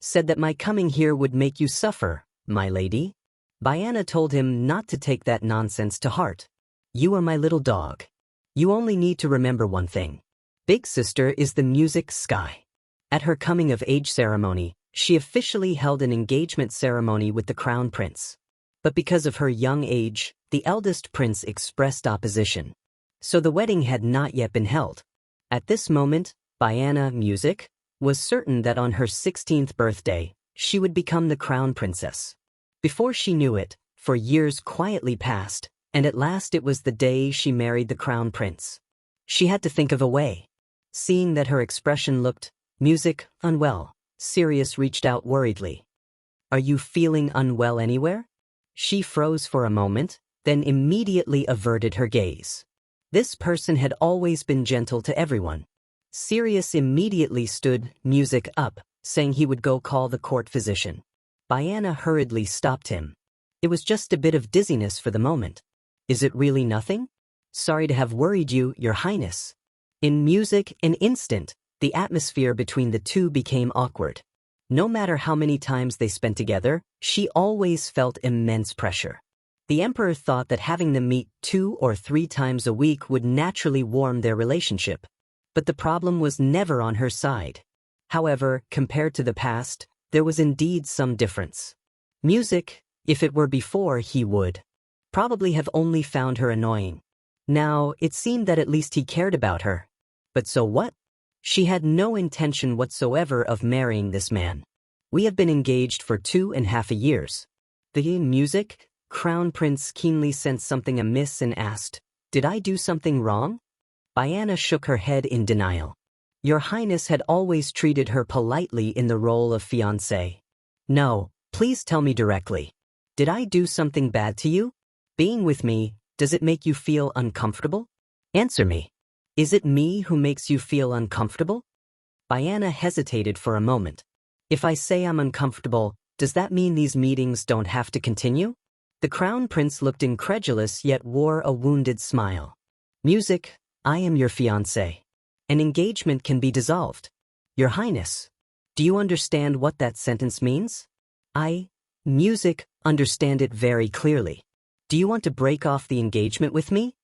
Said that my coming here would make you suffer, my lady. Diana told him not to take that nonsense to heart. You are my little dog. You only need to remember one thing. Big Sister is the music sky. At her coming-of-age ceremony, she officially held an engagement ceremony with the crown prince. But because of her young age, the eldest prince expressed opposition. So the wedding had not yet been held. At this moment, Diana, music, was certain that on her 16th birthday, she would become the crown princess. Before she knew it, for years quietly passed, and at last it was the day she married the crown prince. She had to think of a way. Seeing that her expression looked, music, unwell, Sirius reached out worriedly. Are you feeling unwell anywhere? She froze for a moment, then immediately averted her gaze. This person had always been gentle to everyone. Sirius immediately stood, music up, saying he would go call the court physician. Diana hurriedly stopped him. It was just a bit of dizziness for the moment. Is it really nothing? Sorry to have worried you, Your Highness. In music, an instant, the atmosphere between the two became awkward. No matter how many times they spent together, she always felt immense pressure. The emperor thought that having them meet 2 or 3 times a week would naturally warm their relationship. But the problem was never on her side. However, compared to the past, there was indeed some difference. Music, if it were before, he would probably have only found her annoying. Now, it seemed that at least he cared about her. But so what? She had no intention whatsoever of marrying this man. We have been engaged for 2.5 years. The music, Crown Prince keenly sensed something amiss and asked, "Did I do something wrong?" Diana shook her head in denial. Your Highness had always treated her politely in the role of fiancé. No, please tell me directly. Did I do something bad to you? Being with me, does it make you feel uncomfortable? Answer me. Is it me who makes you feel uncomfortable? Diana hesitated for a moment. If I say I'm uncomfortable, does that mean these meetings don't have to continue? The Crown Prince looked incredulous yet wore a wounded smile. Music, I am your fiancé. An engagement can be dissolved. Your Highness, do you understand what that sentence means? Music, understand it very clearly. Do you want to break off the engagement with me?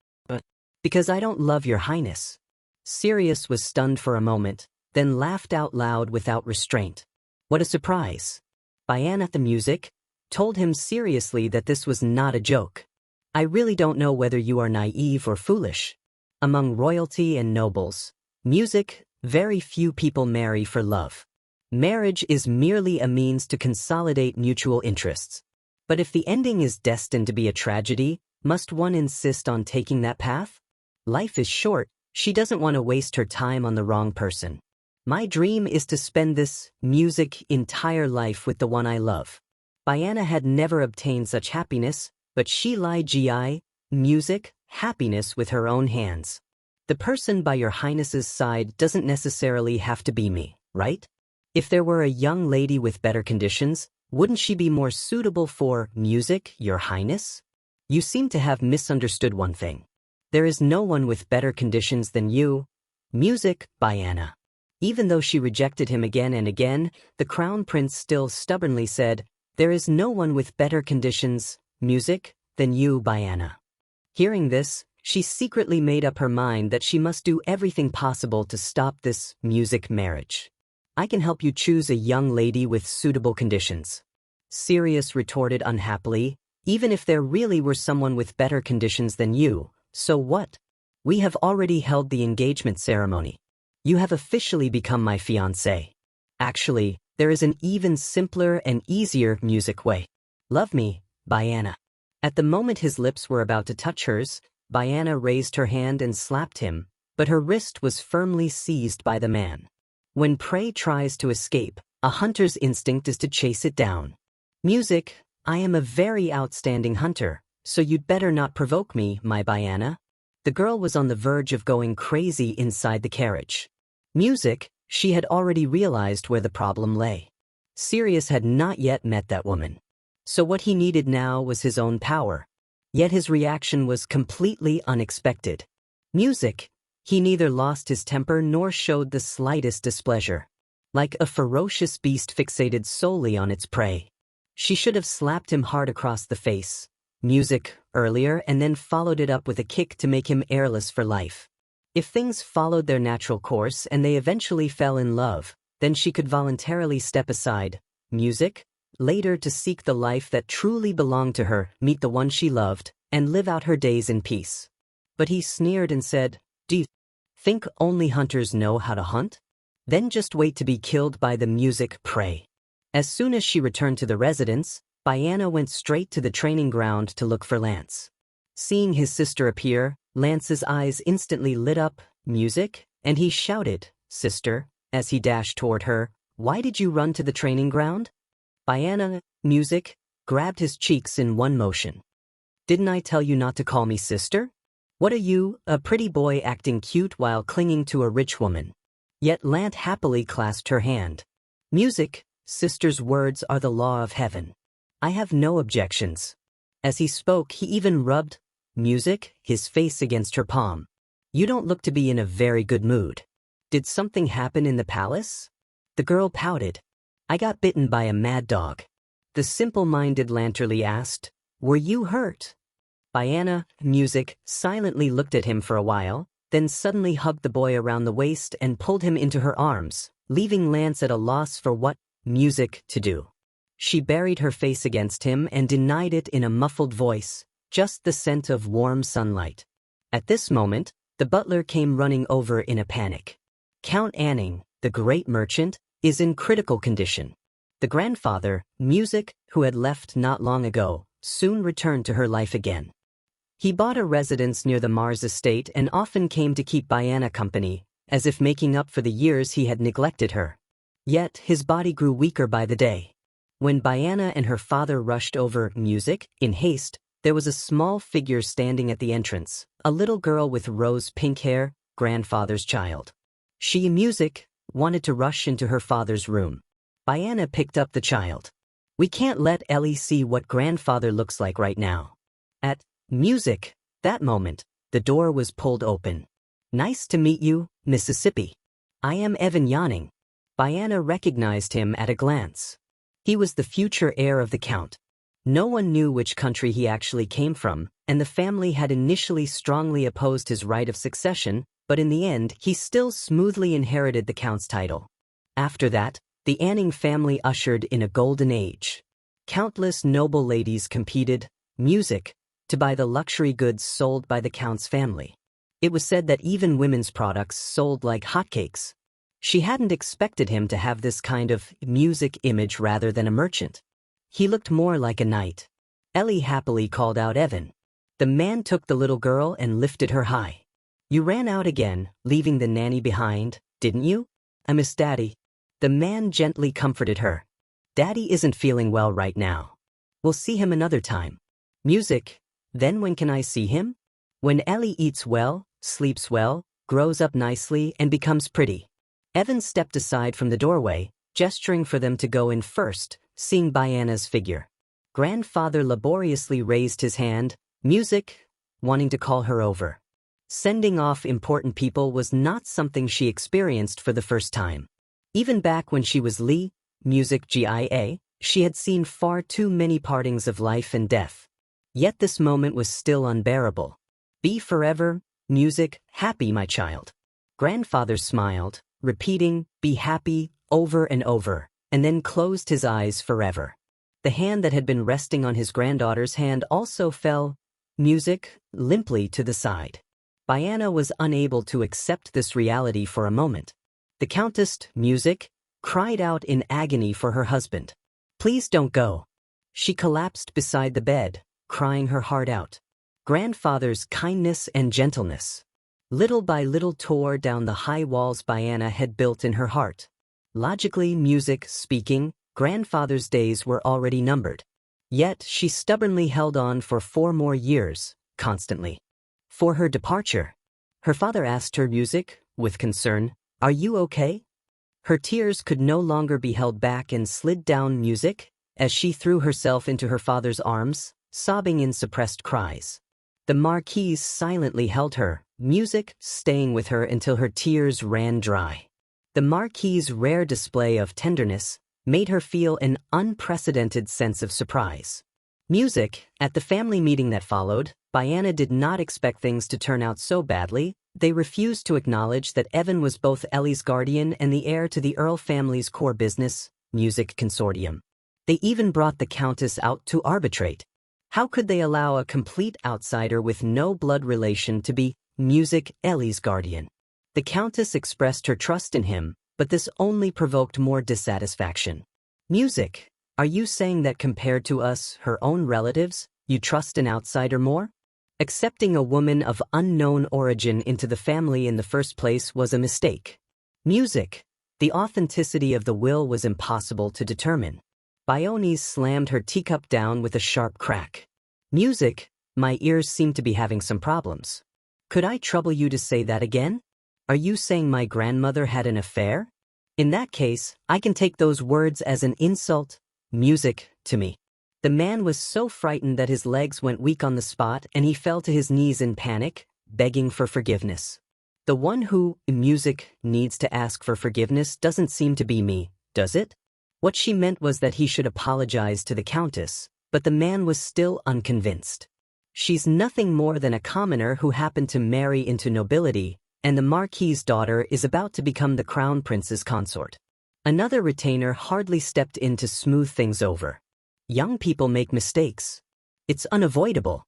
Because I don't love your Highness. Sirius was stunned for a moment, then laughed out loud without restraint. What a surprise. Diana, the music, told him seriously that this was not a joke. I really don't know whether you are naive or foolish. Among royalty and nobles, music, very few people marry for love. Marriage is merely a means to consolidate mutual interests. But if the ending is destined to be a tragedy, must one insist on taking that path? Life is short, she doesn't want to waste her time on the wrong person. My dream is to spend this music entire life with the one I love. Diana had never obtained such happiness, but she gi music, happiness with her own hands. The person by your Highness's side doesn't necessarily have to be me, right? If there were a young lady with better conditions, wouldn't she be more suitable for music, your Highness? You seem to have misunderstood one thing. There is no one with better conditions than you. Music, Diana. Even though she rejected him again and again, the Crown Prince still stubbornly said, there is no one with better conditions, music, than you, Diana. Hearing this, she secretly made up her mind that she must do everything possible to stop this music marriage. I can help you choose a young lady with suitable conditions. Sirius retorted unhappily, even if there really were someone with better conditions than you, so what? We have already held the engagement ceremony. You have officially become my fiancé. Actually, there is an even simpler and easier music way. Love me, Diana. At the moment his lips were about to touch hers, Diana raised her hand and slapped him, but her wrist was firmly seized by the man. When prey tries to escape, a hunter's instinct is to chase it down. Music, I am a very outstanding hunter, so you'd better not provoke me, my Diana. The girl was on the verge of going crazy inside the carriage. Music, she had already realized where the problem lay. Sirius had not yet met that woman. So what he needed now was his own power. Yet his reaction was completely unexpected. Music, he neither lost his temper nor showed the slightest displeasure. Like a ferocious beast fixated solely on its prey. She should have slapped him hard across the face. Music, earlier, and then followed it up with a kick to make him airless for life. If things followed their natural course and they eventually fell in love, then she could voluntarily step aside. Music, later to seek the life that truly belonged to her, meet the one she loved, and live out her days in peace. But he sneered and said, do you think only hunters know how to hunt? Then just wait to be killed by the music prey. As soon as she returned to the residence, Diana went straight to the training ground to look for Lance. Seeing his sister appear, Lance's eyes instantly lit up, music, and he shouted, Sister, as he dashed toward her, why did you run to the training ground? Diana, music, grabbed his cheeks in one motion. Didn't I tell you not to call me sister? What are you, a pretty boy acting cute while clinging to a rich woman? Yet Lance happily clasped her hand. Music, sister's words are the law of heaven. I have no objections. As he spoke, he even rubbed Music, his face against her palm. You don't look to be in a very good mood. Did something happen in the palace? The girl pouted. I got bitten by a mad dog. The simple-minded Lanterly asked, were you hurt? Biana, Music, silently looked at him for a while, then suddenly hugged the boy around the waist and pulled him into her arms, leaving Lance at a loss for what Music to do. She buried her face against him and denied it in a muffled voice, just the scent of warm sunlight. At this moment, the butler came running over in a panic. Count Anning, the great merchant, is in critical condition. The grandfather, Music, who had left not long ago, soon returned to her life again. He bought a residence near the Mars estate and often came to keep Biana company, as if making up for the years he had neglected her. Yet his body grew weaker by the day. When Biana and her father rushed over Music, in haste, there was a small figure standing at the entrance, a little girl with rose-pink hair, grandfather's child. She, Music, wanted to rush into her father's room. Biana picked up the child. We can't let Ellie see what grandfather looks like right now. At Music, that moment, the door was pulled open. Nice to meet you, Mississippi. I am Evan Yanning. Biana recognized him at a glance. He was the future heir of the Count. No one knew which country he actually came from, and the family had initially strongly opposed his right of succession, but in the end he still smoothly inherited the Count's title. After that, the Anning family ushered in a golden age. Countless noble ladies competed, Music, to buy the luxury goods sold by the Count's family. It was said that even women's products sold like hotcakes. She hadn't expected him to have this kind of Music image rather than a merchant. He looked more like a knight. Ellie happily called out Evan. The man took the little girl and lifted her high. You ran out again, leaving the nanny behind, didn't you? I miss Daddy. The man gently comforted her. Daddy isn't feeling well right now. We'll see him another time. Music, then when can I see him? When Ellie eats well, sleeps well, grows up nicely, and becomes pretty. Evan stepped aside from the doorway, gesturing for them to go in first, seeing Biana's figure. Grandfather laboriously raised his hand, Music, wanting to call her over. Sending off important people was not something she experienced for the first time. Even back when she was Lee, Music GIA, she had seen far too many partings of life and death. Yet this moment was still unbearable. Be forever, Music, happy, my child. Grandfather smiled, repeating, be happy, over and over, and then closed his eyes forever. The hand that had been resting on his granddaughter's hand also fell, Music, limply to the side. Biana was unable to accept this reality for a moment. The Countess, Music, cried out in agony for her husband. Please don't go. She collapsed beside the bed, crying her heart out. Grandfather's kindness and gentleness, little by little, tore down the high walls Biana had built in her heart. Logically, Music speaking, grandfather's days were already numbered. Yet she stubbornly held on for 4 more years, constantly. For her departure, her father asked her, Music, with concern, are you okay? Her tears could no longer be held back and slid down, Music, as she threw herself into her father's arms, sobbing in suppressed cries. The Marquise silently held her, Music staying with her until her tears ran dry. The Marquis' rare display of tenderness made her feel an unprecedented sense of surprise. Music, at the family meeting that followed, Biana did not expect things to turn out so badly. They refused to acknowledge that Evan was both Ellie's guardian and the heir to the Earl family's core business, Music Consortium. They even brought the Countess out to arbitrate. How could they allow a complete outsider with no blood relation to be Music Ellie's guardian? The Countess expressed her trust in him, but this only provoked more dissatisfaction. Music, are you saying that compared to us, her own relatives, you trust an outsider more? Accepting a woman of unknown origin into the family in the first place was a mistake. Music, the authenticity of the will was impossible to determine. Bione slammed her teacup down with a sharp crack. Music, my ears seem to be having some problems. Could I trouble you to say that again? Are you saying my grandmother had an affair? In that case, I can take those words as an insult, Music, to me. The man was so frightened that his legs went weak on the spot and he fell to his knees in panic, begging for forgiveness. The one who, in music, needs to ask for forgiveness doesn't seem to be me, does it? What she meant was that he should apologize to the Countess, but the man was still unconvinced. She's nothing more than a commoner who happened to marry into nobility, and the Marquis's daughter is about to become the Crown Prince's consort. Another retainer hardly stepped in to smooth things over. Young people make mistakes. It's unavoidable.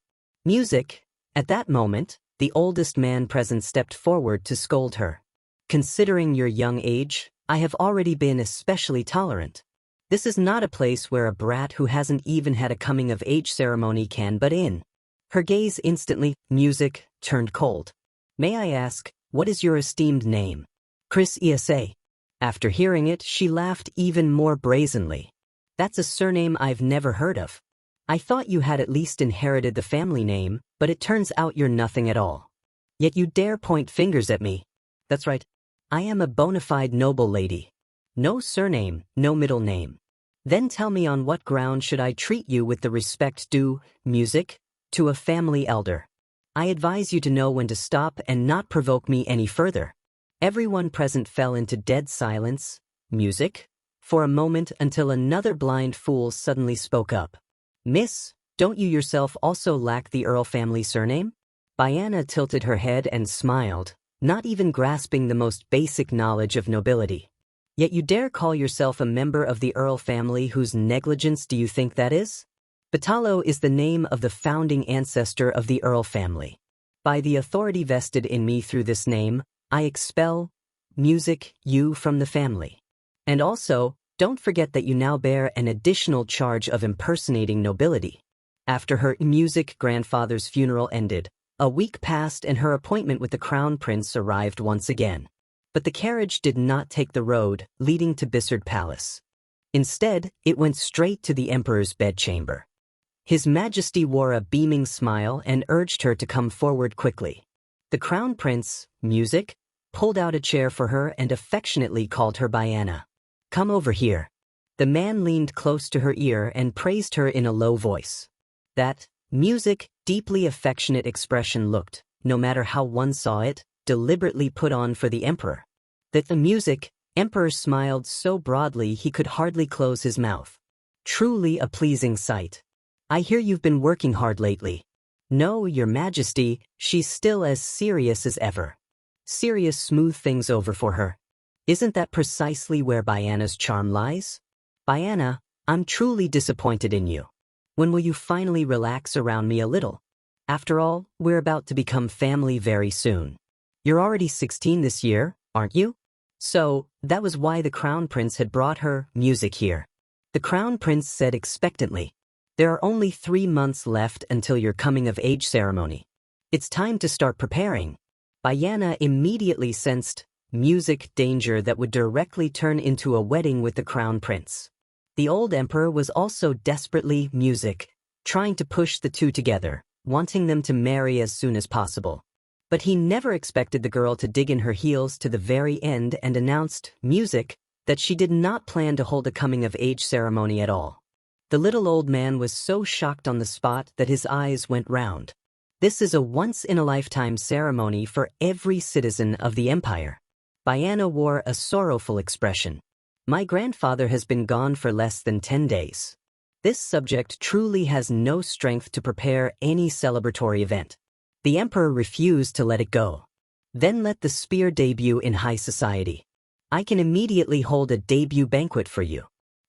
Music. At that moment, the oldest man present stepped forward to scold her. Considering your young age, I have already been especially tolerant. This is not a place where a brat who hasn't even had a coming-of-age ceremony can butt in. Her gaze instantly, music, turned cold. May I ask, what is your esteemed name? Chris Esa. After hearing it, she laughed even more brazenly. That's a surname I've never heard of. I thought you had at least inherited the family name, but it turns out you're nothing at all. Yet you dare point fingers at me. That's right. I am a bona fide noble lady. No surname, no middle name. Then tell me on what ground should I treat you with the respect due, music, to a family elder. I advise you to know when to stop and not provoke me any further. Everyone present fell into dead silence, music, for a moment until another blind fool suddenly spoke up. Miss, don't you yourself also lack the Earl family surname? Diana tilted her head and smiled, not even grasping the most basic knowledge of nobility. Yet you dare call yourself a member of the Earl family whose negligence do you think that is? Batalo is the name of the founding ancestor of the Earl family. By the authority vested in me through this name, I expel, music, you from the family. And also, don't forget that you now bear an additional charge of impersonating nobility. After her music grandfather's funeral ended, a week passed and her appointment with the Crown Prince arrived once again. But the carriage did not take the road leading to Bissard Palace. Instead, it went straight to the Emperor's bedchamber. His Majesty wore a beaming smile and urged her to come forward quickly. The Crown Prince, music, pulled out a chair for her and affectionately called her Diana. Come over here. The man leaned close to her ear and praised her in a low voice. That, music, deeply affectionate expression looked, no matter how one saw it, deliberately put on for the Emperor. That the music, Emperor smiled so broadly he could hardly close his mouth. Truly a pleasing sight. I hear you've been working hard lately. No, Your Majesty, she's still as serious as ever. Serious smooth things over for her. Isn't that precisely where Diana's charm lies? Diana, I'm truly disappointed in you. When will you finally relax around me a little? After all, we're about to become family very soon. You're already 16 this year, aren't you? So, that was why the Crown Prince had brought her music here. The Crown Prince said expectantly, there are only 3 months left until your coming-of-age ceremony. It's time to start preparing. Diana immediately sensed music danger that would directly turn into a wedding with the Crown Prince. The old emperor was also desperately music, trying to push the two together, wanting them to marry as soon as possible. But he never expected the girl to dig in her heels to the very end and announced, music, that she did not plan to hold a coming-of-age ceremony at all. The little old man was so shocked on the spot that his eyes went round. This is a once-in-a-lifetime ceremony for every citizen of the empire. Diana wore a sorrowful expression. My grandfather has been gone for less than 10 days. This subject truly has no strength to prepare any celebratory event. The emperor refused to let it go. Then let the spear debut in high society. I can immediately hold a debut banquet for you.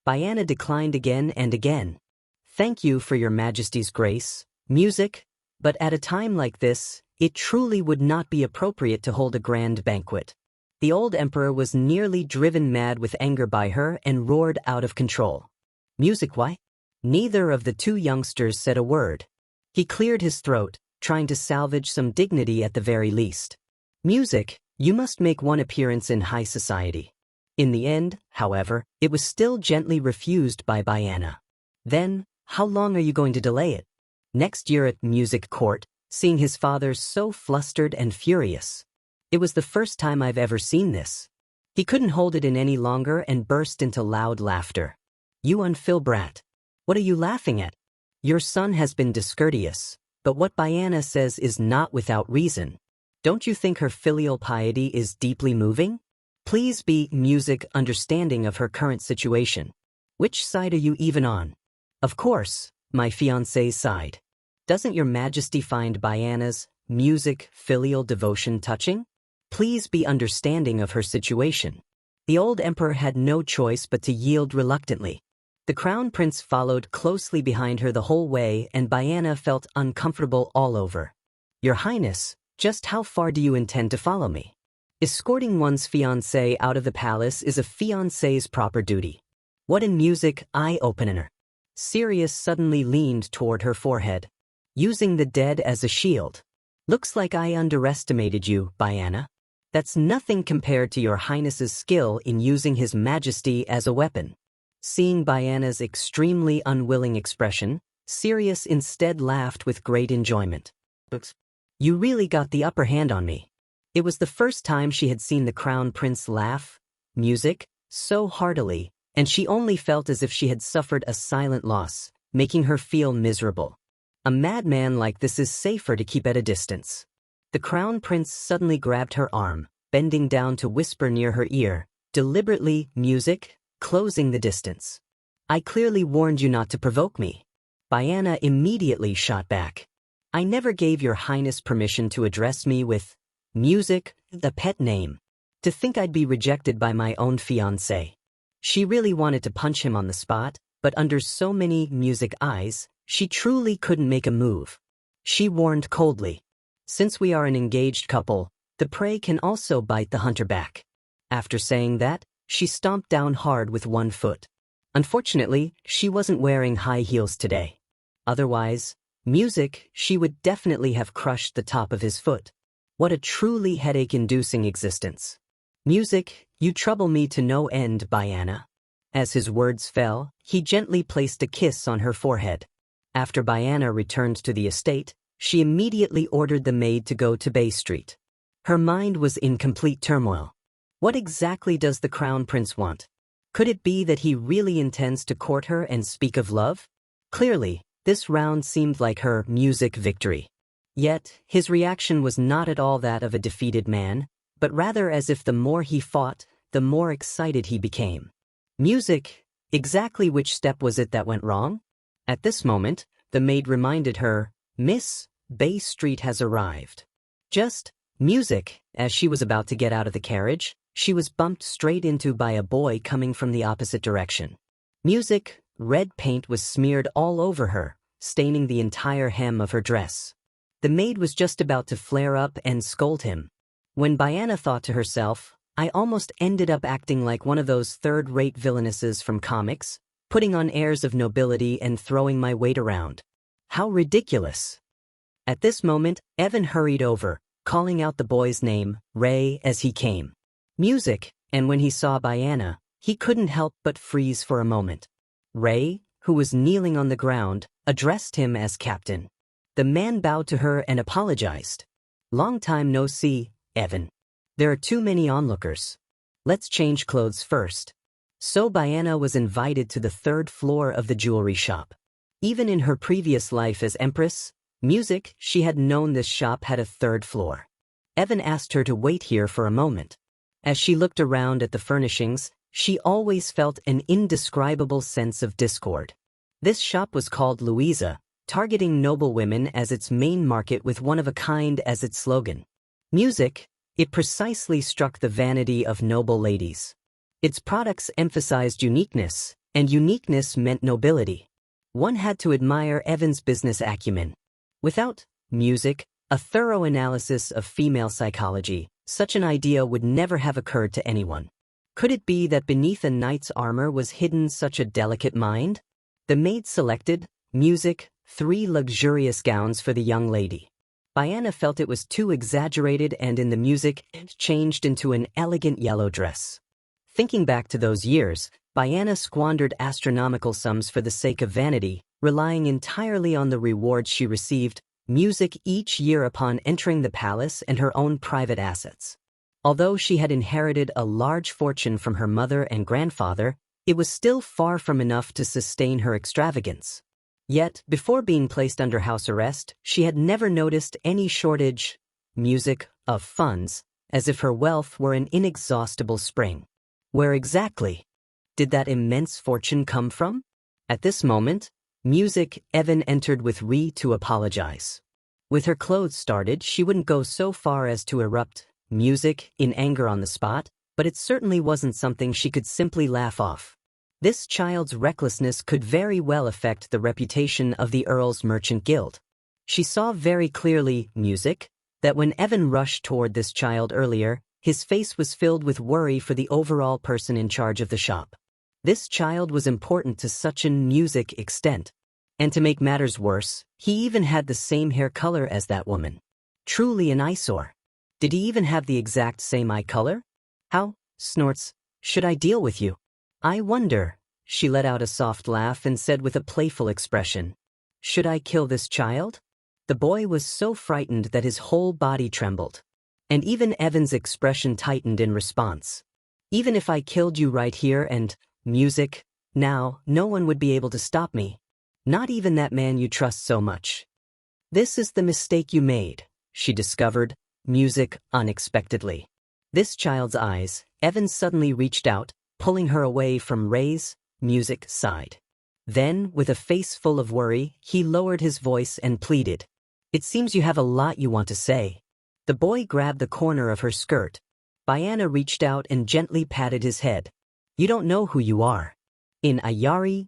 Diana declined again and again. Thank you for your Majesty's grace, music, but at a time like this, it truly would not be appropriate to hold a grand banquet. The old emperor was nearly driven mad with anger by her and roared out of control. Music, why? Neither of the two youngsters said a word. He cleared his throat, trying to salvage some dignity at the very least. Music, you must make one appearance in high society. In the end, however, it was still gently refused by Diana. Then, how long are you going to delay it? Next year at music court, seeing his father so flustered and furious. It was the first time I've ever seen this. He couldn't hold it in any longer and burst into loud laughter. You unfil brat. What are you laughing at? Your son has been discourteous, but what Baiana says is not without reason. Don't you think her filial piety is deeply moving? Please be music understanding of her current situation. Which side are you even on? Of course, my fiancé's side. Doesn't your majesty find Baiana's music filial devotion touching? Please be understanding of her situation. The old emperor had no choice but to yield reluctantly. The crown prince followed closely behind her the whole way, and Baiana felt uncomfortable all over. Your Highness, just how far do you intend to follow me? Escorting one's fiancé out of the palace is a fiancé's proper duty. What in music eye-opener. Sirius suddenly leaned toward her forehead, using the dead as a shield. Looks like I underestimated you, Baiana. That's nothing compared to your Highness's skill in using his majesty as a weapon. Seeing Baiana's extremely unwilling expression, Sirius instead laughed with great enjoyment. You really got the upper hand on me. It was the first time she had seen the crown prince laugh, music, so heartily, and she only felt as if she had suffered a silent loss, making her feel miserable. A madman like this is safer to keep at a distance. The crown prince suddenly grabbed her arm, bending down to whisper near her ear, deliberately, music, closing the distance. I clearly warned you not to provoke me. Baiana immediately shot back. I never gave your Highness permission to address me with music, the pet name. To think I'd be rejected by my own fiancé. She really wanted to punch him on the spot, but under so many music eyes, she truly couldn't make a move. She warned coldly. Since we are an engaged couple, the prey can also bite the hunter back. After saying that, she stomped down hard with one foot. Unfortunately, she wasn't wearing high heels today. Otherwise, music, she would definitely have crushed the top of his foot. What a truly headache-inducing existence. Music, you trouble me to no end, Baiana. As his words fell, he gently placed a kiss on her forehead. After Baiana returned to the estate, she immediately ordered the maid to go to Bay Street. Her mind was in complete turmoil. What exactly does the crown prince want? Could it be that he really intends to court her and speak of love? Clearly, this round seemed like her music victory. Yet, his reaction was not at all that of a defeated man, but rather as if the more he fought, the more excited he became. Music, exactly which step was it that went wrong? At this moment, the maid reminded her, Miss, Bay Street has arrived. Just music. As she was about to get out of the carriage, she was bumped straight into by a boy coming from the opposite direction. Music, red paint was smeared all over her, staining the entire hem of her dress. The maid was just about to flare up and scold him. When Baiana thought to herself, I almost ended up acting like one of those third-rate villainesses from comics, putting on airs of nobility and throwing my weight around. How ridiculous. At this moment, Evan hurried over, calling out the boy's name, Ray, as he came. Music, and when he saw Baiana, he couldn't help but freeze for a moment. Ray, who was kneeling on the ground, addressed him as Captain. The man bowed to her and apologized. Long time no see, Evan. There are too many onlookers. Let's change clothes first. So Baiana was invited to the third floor of the jewelry shop. Even in her previous life as Empress, music, she had known this shop had a third floor. Evan asked her to wait here for a moment. As she looked around at the furnishings, she always felt an indescribable sense of discord. This shop was called Louisa, targeting noble women as its main market with one-of-a-kind as its slogan. Music, it precisely struck the vanity of noble ladies. Its products emphasized uniqueness, and uniqueness meant nobility. One had to admire Evan's business acumen. Without music, a thorough analysis of female psychology, such an idea would never have occurred to anyone. Could it be that beneath a knight's armor was hidden such a delicate mind? The maid selected, music, 3 luxurious gowns for the young lady. Baiana felt it was too exaggerated and in the music, it changed into an elegant yellow dress. Thinking back to those years, Baiana squandered astronomical sums for the sake of vanity, relying entirely on the rewards she received, music each year upon entering the palace and her own private assets. Although she had inherited a large fortune from her mother and grandfather, it was still far from enough to sustain her extravagance. Yet, before being placed under house arrest, she had never noticed any shortage, of funds, as if her wealth were an inexhaustible spring. Where exactly did that immense fortune come from? At this moment, Evan entered with Ree to apologize. With her clothes started, she wouldn't go so far as to erupt, in anger on the spot, but it certainly wasn't something she could simply laugh off. This child's recklessness could very well affect the reputation of the Earl's Merchant Guild. She saw very clearly, that when Evan rushed toward this child earlier, his face was filled with worry for the overall person in charge of the shop. This child was important to such an extent. And to make matters worse, he even had the same hair color as that woman. Truly an eyesore. Did he even have the exact same eye color? How, snorts, should I deal with you? I wonder. She let out a soft laugh and said with a playful expression, should I kill this child? The boy was so frightened that his whole body trembled. And even Evan's expression tightened in response. Even if I killed you right here and, now, no one would be able to stop me. Not even that man you trust so much. This is the mistake you made, she discovered, unexpectedly. This child's eyes, Evan suddenly reached out, pulling her away from Ray's, side. Then, with a face full of worry, he lowered his voice and pleaded. It seems you have a lot you want to say. The boy grabbed the corner of her skirt. Biana reached out and gently patted his head. You don't know who you are. In Ayari,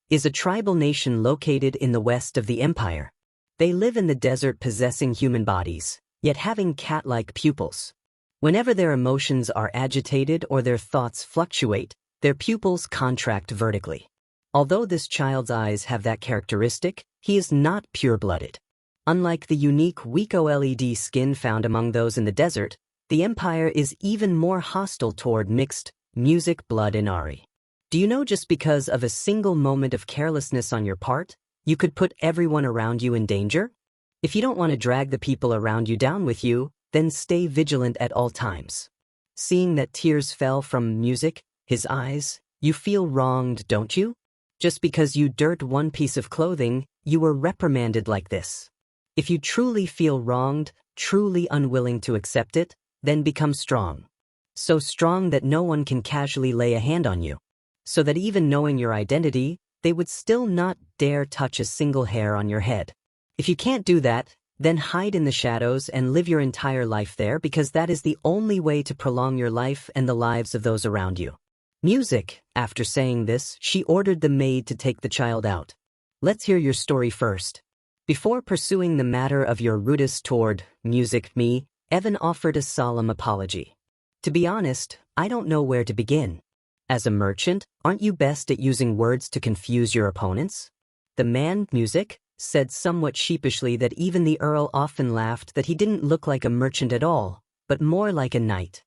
is a tribal nation located in the west of the empire. They live in the desert possessing human bodies, yet having cat-like pupils. Whenever their emotions are agitated or their thoughts fluctuate, their pupils contract vertically. Although this child's eyes have that characteristic, he is not pure-blooded. Unlike the unique Wiko-LED skin found among those in the desert, the Empire is even more hostile toward mixed, blood in Ari. Do you know just because of a single moment of carelessness on your part, you could put everyone around you in danger? If you don't want to drag the people around you down with you, then stay vigilant at all times. Seeing that tears fell from his eyes, you feel wronged, don't you? Just because you dirt one piece of clothing, you were reprimanded like this. If you truly feel wronged, truly unwilling to accept it, then become strong. So strong that no one can casually lay a hand on you. So that even knowing your identity, they would still not dare touch a single hair on your head. If you can't do that, then hide in the shadows and live your entire life there because that is the only way to prolong your life and the lives of those around you. After saying this, she ordered the maid to take the child out. Let's hear your story first. Before pursuing the matter of your rudeness toward me, Evan offered a solemn apology. To be honest, I don't know where to begin. As a merchant, aren't you best at using words to confuse your opponents? The man, said somewhat sheepishly that even the Earl often laughed that he didn't look like a merchant at all, but more like a knight.